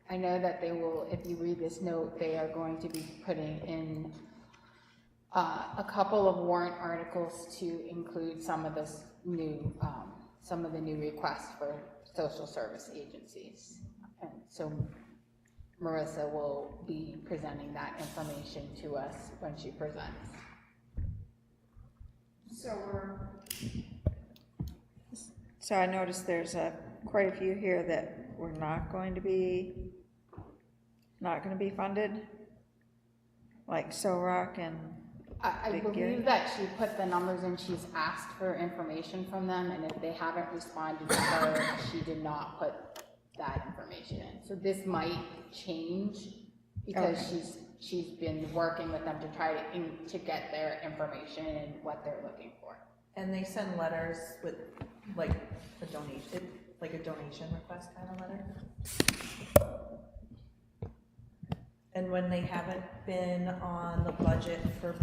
Speaker 9: I know that they will, if you read this note, they are going to be putting in a couple of warrant articles to include some of this new, some of the new requests for social service agencies. And so Marissa will be presenting that information to us when she presents.
Speaker 8: So I noticed there's quite a few here that we're not going to be funded, like SOROC and
Speaker 9: I
Speaker 8: Big
Speaker 9: believe
Speaker 8: Gary.
Speaker 9: that she put the numbers in, she's asked for information from them, and if they haven't responded to her, she did not put that information in. So this might change, because she's been working with them to try to get their information and what they're looking for.
Speaker 5: And they send letters with like a donation request kind of letter. And when they haven't been on the budget for,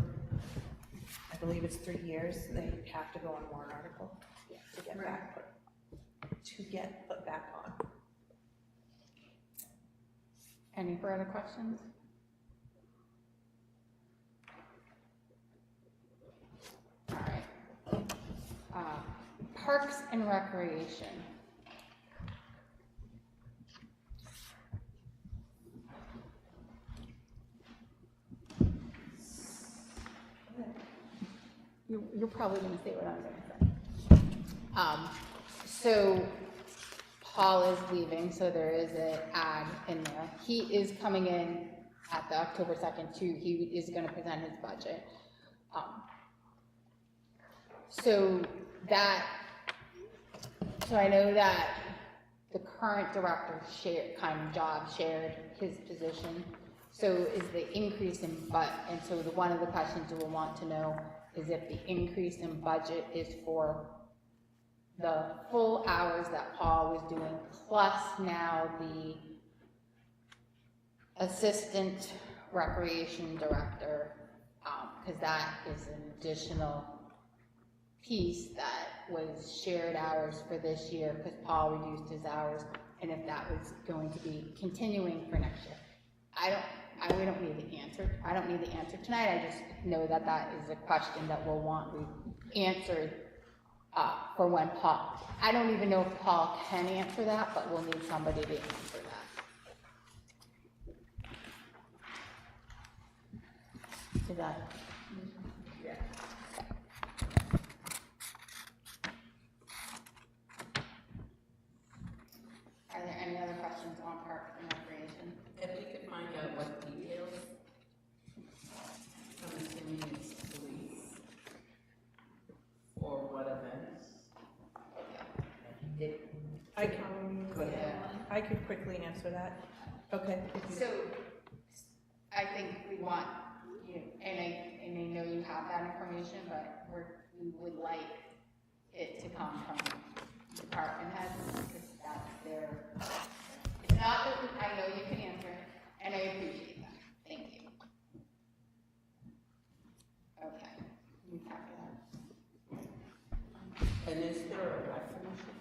Speaker 5: I believe it's 3 years, they have to go on warrant article to get put back on.
Speaker 9: Any further questions? All right. Parks and Recreation. You're probably going to say what I'm going to say. So Paul is leaving, so there is an ad in there. He is coming in at the October 2nd too. He is going to present his budget. So that So I know that the current director shared his position. So is the increase in and so one of the questions we'll want to know is if the increase in budget is for the full hours that Paul was doing, plus now the assistant recreation director, because that is an additional piece that was shared hours for this year, because Paul reduced his hours, and if that was going to be continuing for next year. We don't need the answer. I don't need the answer tonight. I just know that that is a question that we'll want answered for when Paul. I don't even know if Paul can answer that, but we'll need somebody to answer that. Is that? Yeah. Are there any other questions on parks and recreation?
Speaker 7: If we could find out what details, I'm assuming it's police, or what events.
Speaker 5: I can,
Speaker 7: Go ahead.
Speaker 5: I could quickly answer that. Okay.
Speaker 9: So, I think we want, and I know you have that information, but we would like it to come from department heads, because that's their, it's not that, I know you can answer, and I appreciate that, thank you. Okay, we copy that.
Speaker 7: And is there a rec commission?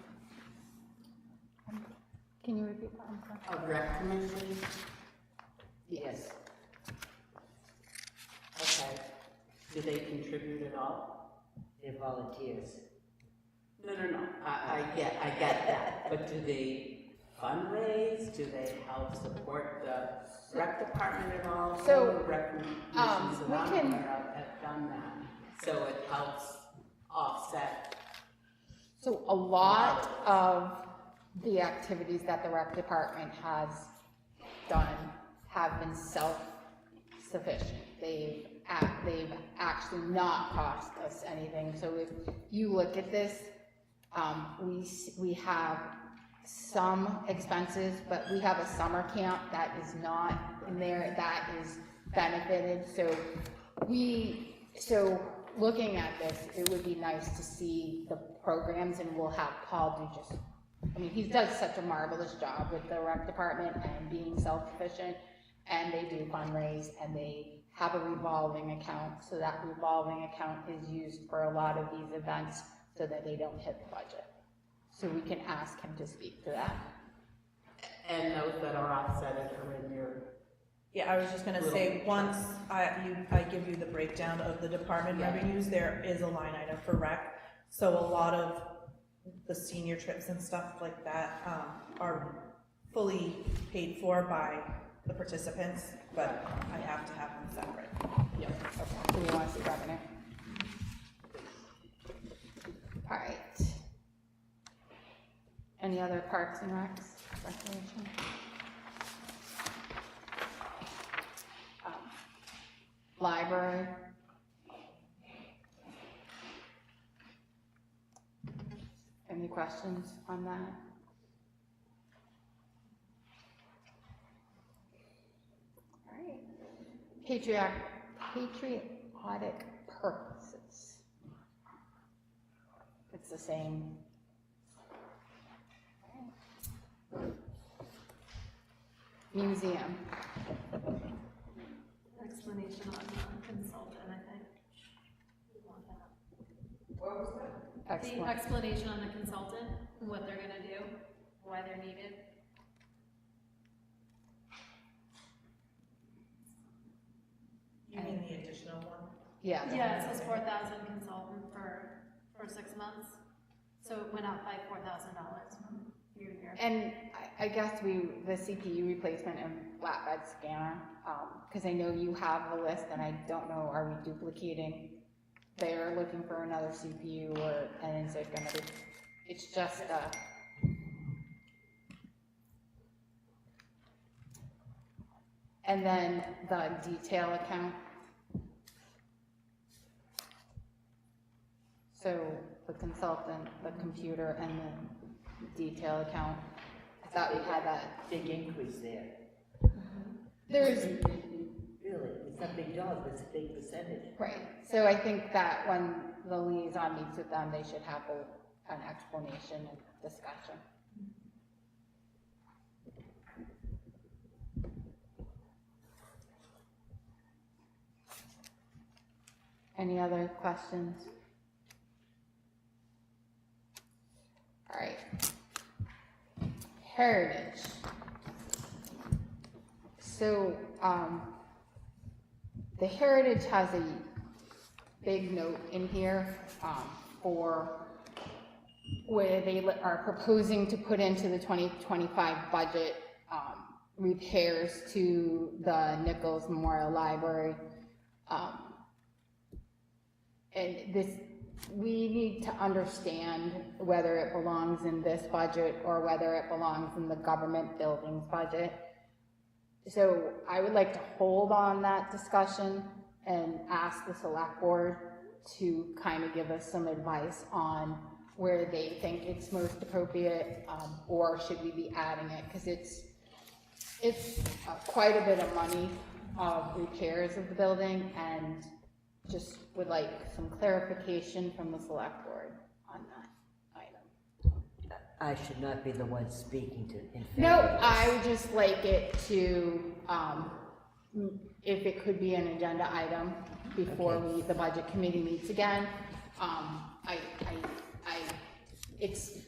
Speaker 9: Can you repeat that? I'm sorry.
Speaker 7: A rec commission?
Speaker 9: Yes.
Speaker 7: Okay. Do they contribute at all?
Speaker 6: They're volunteers.
Speaker 7: No. I get that. But do they fundraise? Do they help support the rec department at all?
Speaker 9: So,
Speaker 7: Some rec commissions
Speaker 9: we
Speaker 7: around
Speaker 9: can-
Speaker 7: there have done that. So it helps offset.
Speaker 9: So a lot of the activities that the rec department has done have been self-sufficient. They've actually not cost us anything. So if you look at this, we have some expenses, but we have a summer camp that is not in there, that is benefited. So looking at this, it would be nice to see the programs, and we'll have Paul do he does such a marvelous job with the rec department and being self-sufficient, and they do fundraise, and they have a revolving account, so that revolving account is used for a lot of these events so that they don't hit the budget. So we can ask him to speak to that.
Speaker 7: And those that are offset are in your.
Speaker 5: Yeah, I was just gonna say, once I give you the breakdown of the department revenues, there is a line item for rec. So a lot of the senior trips and stuff like that are fully paid for by the participants, but I have to have them separate.
Speaker 9: Yep. Okay. Do we want to see revenue? All right. Any other parks and recs, recreation? Library. Any questions on that? All right. Patriotic purposes. It's the same. Museum.
Speaker 10: Explanation on consultant, I think. We want that.
Speaker 7: What was that?
Speaker 10: The explanation on the consultant, what they're gonna do, why they're needed.
Speaker 5: You mean the additional one?
Speaker 9: Yeah.
Speaker 10: Yeah, it says 4,000 consultant for 6 months, so it went up by $4,000 from year to year.
Speaker 9: And I guess the CPU replacement and flatbed scanner, because I know you have the list, and I don't know, are we duplicating? They're looking for another CPU, and is it gonna be, it's just and then the detail account. So the consultant, the computer, and the detail account. I thought we had that.
Speaker 6: Big increase there.
Speaker 9: There's,
Speaker 6: Really, it's not big dollars, but it's a big percentage.
Speaker 9: right, so I think that when the liaison meets with them, they should have an explanation and discussion. Any other questions? All right. Heritage. So, the Heritage has a big note in here, for where they are proposing to put into the 2025 budget, repairs to the Nichols Memorial Library. And this, we need to understand whether it belongs in this budget or whether it belongs in the government buildings budget. So I would like to hold on that discussion and ask the select board to kind of give us some advice on where they think it's most appropriate, or should we be adding it? Because it's quite a bit of money of repairs of the building, and just would like some clarification from the select board on that item.
Speaker 6: I should not be the one speaking to in favor
Speaker 9: No,
Speaker 6: of this.
Speaker 9: I would just like it to, if it could be an agenda item before
Speaker 6: Okay.
Speaker 9: the budget committee meets again. It's,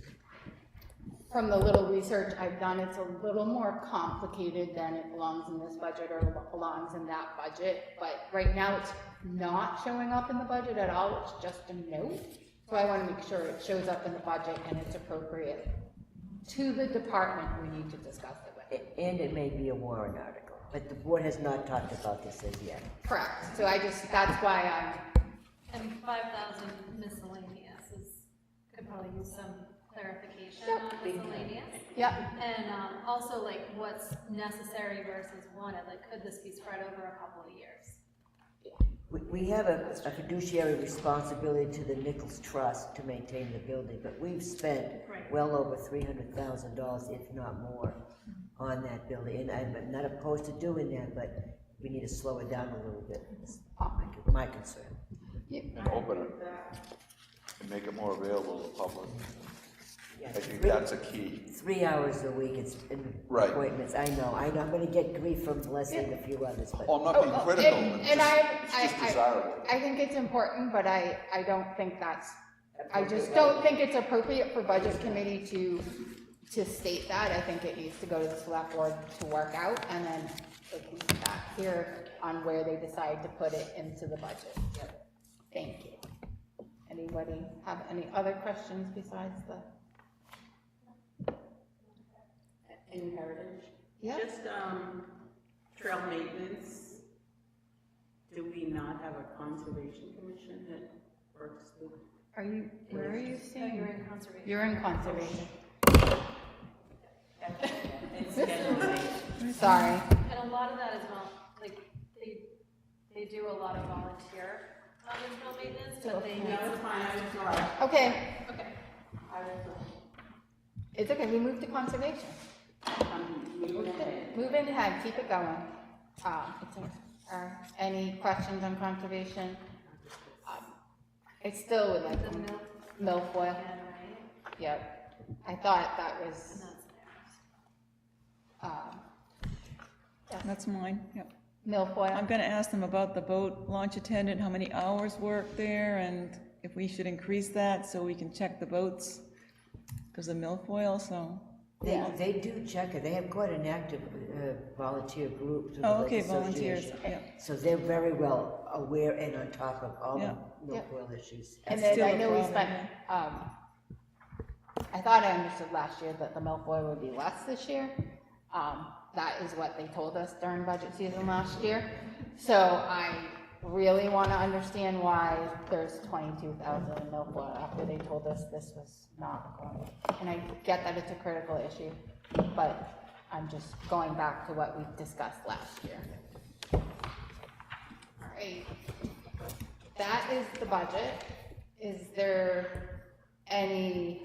Speaker 9: from the little research I've done, it's a little more complicated than it belongs in this budget or belongs in that budget. But right now, it's not showing up in the budget at all, it's just a note. So I want to make sure it shows up in the budget and it's appropriate to the department we need to discuss it with.
Speaker 6: And it may be a warrant article, but the board has not talked about this as yet.
Speaker 9: Correct, so that's why
Speaker 10: And 5,000 miscellaneous could probably use some clarification
Speaker 9: Yep.
Speaker 10: on miscellaneous.
Speaker 9: yep,
Speaker 10: And also like what's necessary versus wanted, like could this be spread over a couple of years?
Speaker 6: We have a fiduciary responsibility to the Nichols Trust to maintain the building, but we've spent
Speaker 10: Right.
Speaker 6: well over $300,000, if not more, on that building. And I'm not opposed to doing that, but we need to slow it down a little bit. It's my concern.
Speaker 4: And open it, and make it more available to the public.
Speaker 6: Yeah,
Speaker 4: I think that's a key.
Speaker 6: 3 hours a week, it's in
Speaker 4: Right.
Speaker 6: appointments, I know, I'm gonna get grief from Leslie and a few others, but.
Speaker 4: Well, I'm not being critical,
Speaker 9: and
Speaker 4: it's just desirable.
Speaker 9: I think it's important, but I don't think I just don't think it's appropriate for budget committee to state that. I think it needs to go to the select board to work out, and then it can be back here on where they decide to put it into the budget. Thank you. Anybody have any other questions besides the?
Speaker 7: In Heritage?
Speaker 9: Yeah.
Speaker 7: Just, trail maintenance, do we not have a conservation commission that works with?
Speaker 9: Where are you
Speaker 10: So
Speaker 9: seeing?
Speaker 10: you're in conservation.
Speaker 9: You're in conservation.
Speaker 7: It's scheduling.
Speaker 9: Sorry.
Speaker 10: And a lot of that is like, they do a lot of volunteer original maintenance, but they need.
Speaker 7: That's fine, I just know.
Speaker 9: Okay,
Speaker 10: Okay.
Speaker 9: it's okay, we moved to conservation. Move in ahead, keep it going. Any questions on conservation? I still would like
Speaker 10: The
Speaker 9: them,
Speaker 10: milk
Speaker 9: milfoil,
Speaker 10: can, right?
Speaker 9: yep. I thought that was,
Speaker 10: And that's theirs.
Speaker 2: That's mine, yep.
Speaker 9: milfoil.
Speaker 2: I'm gonna ask them about the boat launch attendant, how many hours work there, and if we should increase that so we can check the boats, because of milfoil, so.
Speaker 6: They do check it, they have quite an active volunteer group through the
Speaker 2: Oh,
Speaker 6: Lake
Speaker 2: okay, volunteers,
Speaker 6: Association.
Speaker 2: yeah.
Speaker 6: So they're very well aware and on top of all
Speaker 2: Yeah.
Speaker 6: the milfoil issues.
Speaker 9: And
Speaker 2: That's
Speaker 9: then
Speaker 2: still
Speaker 9: I
Speaker 2: a
Speaker 9: know we
Speaker 2: problem,
Speaker 9: spent, I thought I understood last year that the milfoil would be less this year. That is what they told us during budget season last year. So I really want to understand why there's 22,000 in milfoil after they told us this was not going. And I get that it's a critical issue, but I'm just going back to what we discussed last year. All right. That is the budget. Is there any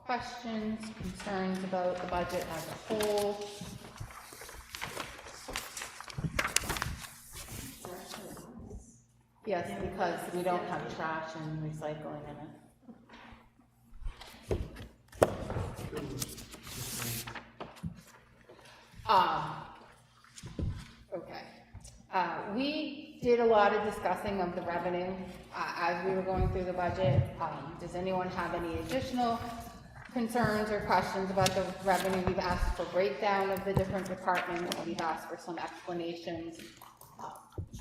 Speaker 9: questions, concerns about the budget as a whole? Yes, because we don't have trash and recycling in it. Okay. We did a lot of discussing of the revenue as we were going through the budget. Does anyone have any additional concerns or questions about the revenue? We've asked for breakdown of the different departments. We've asked for some explanations.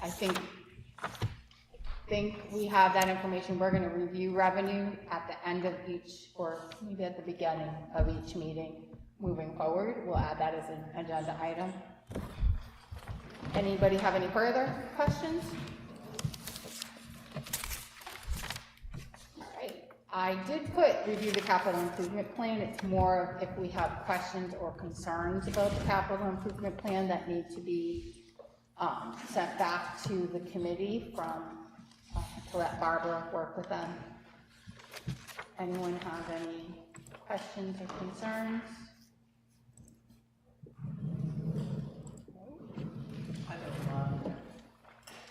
Speaker 9: I think we have that information. We're gonna review revenue at the end of each, or maybe at the beginning of each meeting moving forward. We'll add that as an agenda item. Anybody have any further questions? All right, I did put review the capital improvement plan. It's more of if we have questions or concerns about the capital improvement plan that need to be sent back to the committee to let Barbara work with them. Anyone have any questions or concerns?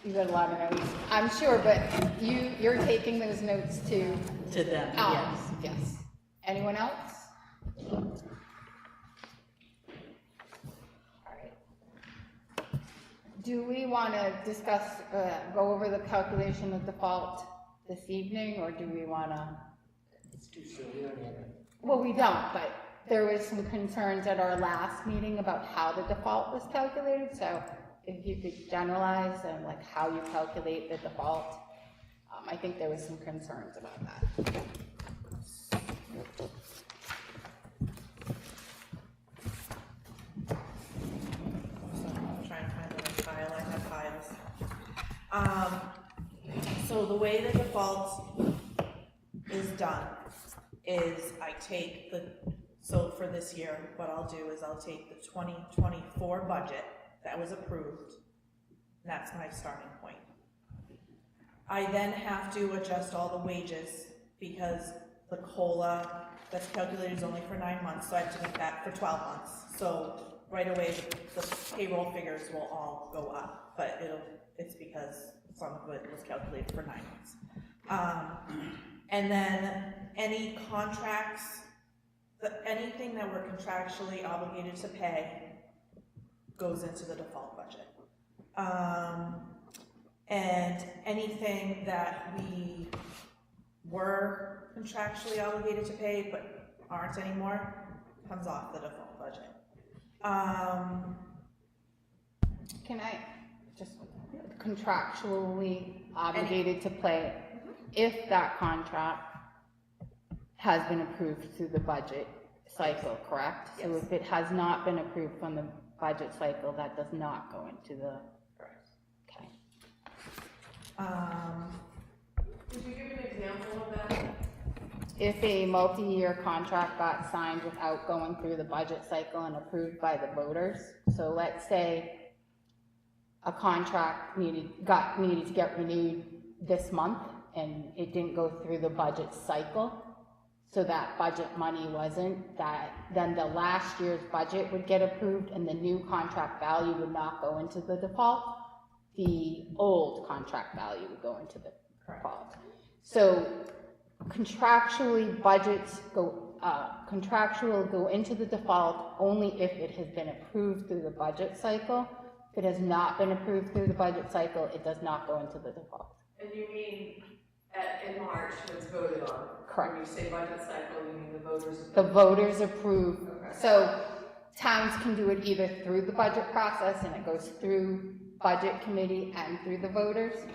Speaker 9: You got a lot of notes, I'm sure, but you're taking those notes to
Speaker 7: them, yes.
Speaker 9: Yes. Anyone else? All right. Do we want to discuss, go over the calculation of default this evening, or do we want to?
Speaker 6: It's too soon, we don't have it.
Speaker 9: Well, we don't, but there was some concerns at our last meeting about how the default was calculated, so if you could generalize and like how you calculate the default. I think there was some concerns about that.
Speaker 3: I'm trying to find the right file, I have files. So the way the default is done is I take so for this year, what I'll do is I'll take the 2024 budget that was approved, and that's my starting point. I then have to adjust all the wages because the COLA that's calculated is only for 9 months, so I have to make that for 12 months. So right away, the payroll figures will all go up, but it's because some of it was calculated for 9 months. And then any contracts, anything that we're contractually obligated to pay goes into the default budget. And anything that we were contractually obligated to pay but aren't anymore comes off the default budget.
Speaker 9: Can I just contractually obligated to pay if that contract has been approved through the budget cycle, correct?
Speaker 3: Yes.
Speaker 9: So if it has not been approved from the budget cycle, that does not go into the, okay.
Speaker 12: Could you give an example of that?
Speaker 9: If a multi-year contract got signed without going through the budget cycle and approved by the voters, so let's say a contract needed to get renewed this month and it didn't go through the budget cycle, so that budget money wasn't, then the last year's budget would get approved and the new contract value would not go into the default. The old contract value would go into the default. So contractually budgets go into the default only if it has been approved through the budget cycle. If it has not been approved through the budget cycle, it does not go into the default.
Speaker 12: And you mean in March when it's voted on?
Speaker 9: Correct.
Speaker 12: When you say budget cycle, you mean the voters?
Speaker 9: The voters approve.
Speaker 12: Okay.
Speaker 9: So towns can do it either through the budget process and it goes through budget committee and through the voters,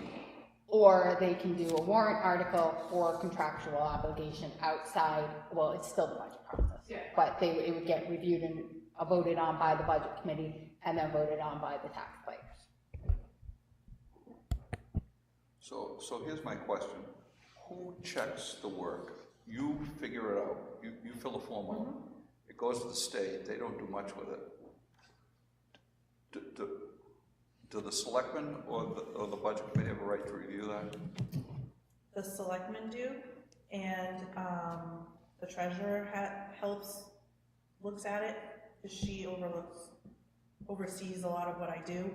Speaker 9: or they can do a warrant article or contractual obligation outside, well, it's still the budget process.
Speaker 12: Yeah.
Speaker 9: But it would get reviewed and voted on by the budget committee and then voted on by the taxpayers.
Speaker 4: So here's my question. Who checks the work? You figure it out. You fill the form out. It goes to the state. They don't do much with it. Do the selectmen or the budget committee have a right to review that?
Speaker 3: The selectmen do, and the treasurer looks at it, because she oversees a lot of what I do.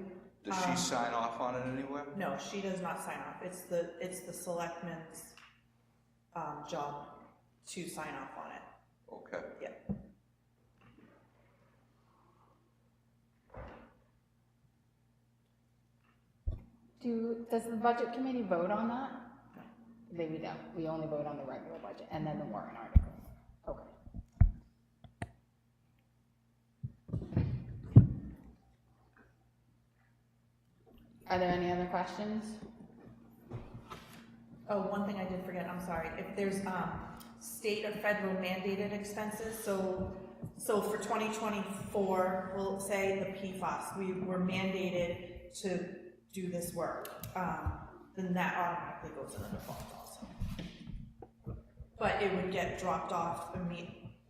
Speaker 4: Does she sign off on it anywhere?
Speaker 3: No, she does not sign off. It's the selectmen's, job to sign off on it.
Speaker 4: Okay.
Speaker 3: Yeah.
Speaker 9: Does the budget committee vote on that? They, we don't. We only vote on the regular budget and then the warrant article. Okay. Are there any other questions?
Speaker 3: Oh, one thing I did forget, I'm sorry. If there's, state or federal mandated expenses, so for 2024, we'll say the PFAS, we were mandated to do this work, then that automatically goes in the default also. But it would get dropped off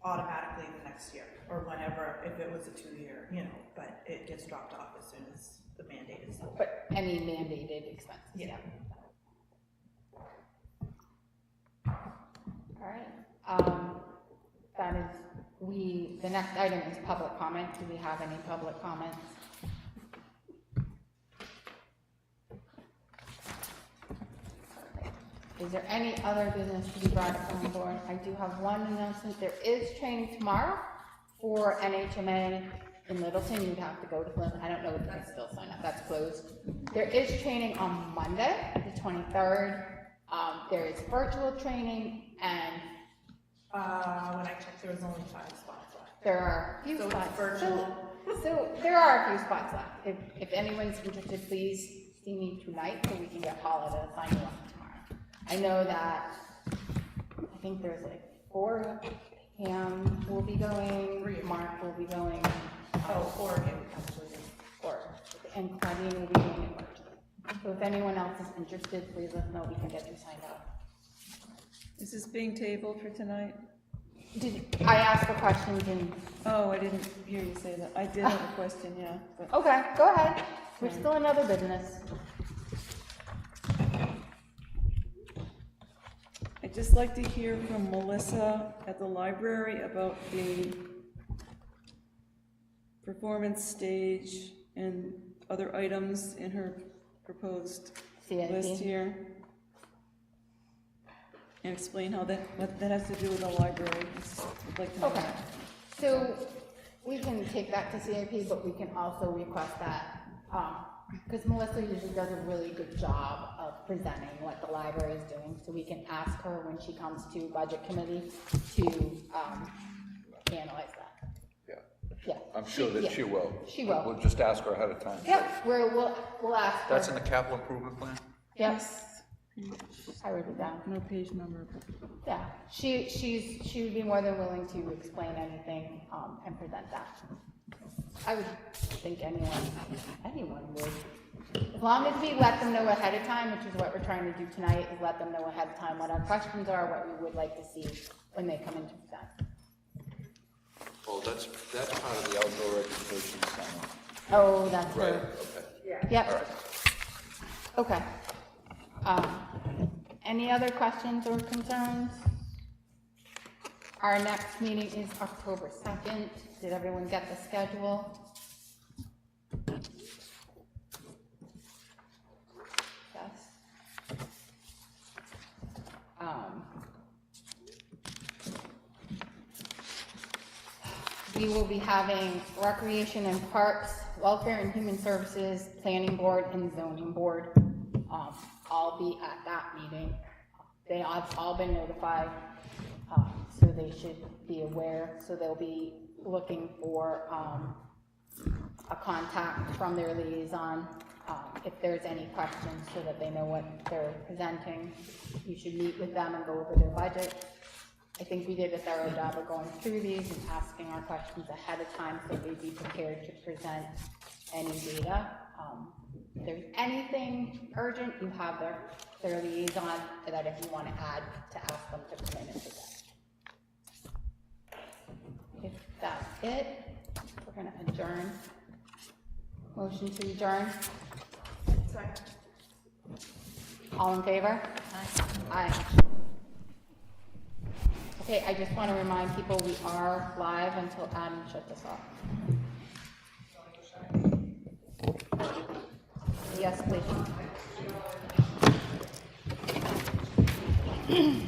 Speaker 3: automatically the next year, or whenever, if it was a 2-year, but it gets dropped off as soon as the mandate is over.
Speaker 9: But any mandated expenses?
Speaker 3: Yeah.
Speaker 9: All right. That is, the next item is public comment. Do we have any public comments? Is there any other business to be brought up on the board? I do have one announcement. There is training tomorrow for NHMA in Littleton. You'd have to go to Littleton. I don't know if you can still sign up. That's closed. There is training on Monday, the 23rd. There is virtual training, and
Speaker 3: when I checked, there was only 5 spots left.
Speaker 9: there are a few
Speaker 3: So
Speaker 9: spots.
Speaker 3: it's virtual.
Speaker 9: So there are a few spots left. If anyone's interested, please see me tonight so we can get Paula to sign you up tomorrow. I know that, I think there's like 4, Pam will be going, Mark will be going.
Speaker 3: Oregon, actually.
Speaker 9: And Claudine will be doing it virtually. So if anyone else is interested, please let us know, we can get you signed up.
Speaker 8: Is this being tabled for tonight?
Speaker 9: I asked for questions and.
Speaker 8: Oh, I didn't hear you say that. I did have a question, yeah. But
Speaker 9: Okay, go ahead. We're still in other business.
Speaker 8: I'd just like to hear from Melissa at the library about the performance stage and other items in her proposed list here. And explain how what that has to do with the library. I'd like to know
Speaker 9: Okay,
Speaker 8: that.
Speaker 9: so we can take that to CIP, but we can also request that, because Melissa usually does a really good job of presenting what the library is doing, so we can ask her when she comes to budget committee to analyze that.
Speaker 4: Yeah.
Speaker 9: Yeah.
Speaker 4: I'm sure that she will.
Speaker 9: She will.
Speaker 4: We'll just ask her ahead of time.
Speaker 9: Yep, we'll ask her.
Speaker 4: That's in the capital improvement plan?
Speaker 9: Yes. I wrote it down.
Speaker 8: No page number.
Speaker 9: Yeah, she would be more than willing to explain anything, and present that. I would think anyone would. As long as we let them know ahead of time, which is what we're trying to do tonight, is let them know ahead of time what our questions are, what we would like to see when they come in to present.
Speaker 4: Oh, that's part of the outdoor education center.
Speaker 9: Oh, that's
Speaker 4: Right,
Speaker 9: her.
Speaker 4: okay.
Speaker 9: Yep.
Speaker 4: All right.
Speaker 9: Okay. Any other questions or concerns? Our next meeting is October 2nd. Did everyone get the schedule? Yes. We will be having Recreation and Parks, Welfare and Human Services, Planning Board, and Zoning Board. All be at that meeting. They have all been notified, so they should be aware. So they'll be looking for a contact from their liaison if there's any questions, so that they know what they're presenting. You should meet with them and go over their budget. I think we did a thorough job of going through these and asking our questions ahead of time, so they'd be prepared to present any data. If there's anything urgent, you have their liaison, that if you want to add, to ask them to come in and present. If that's it, we're going to adjourn. Motion to adjourn.
Speaker 3: Second.
Speaker 9: All in favor? Aye. Okay, I just want to remind people we are live until Adam shut this off. Yes, please.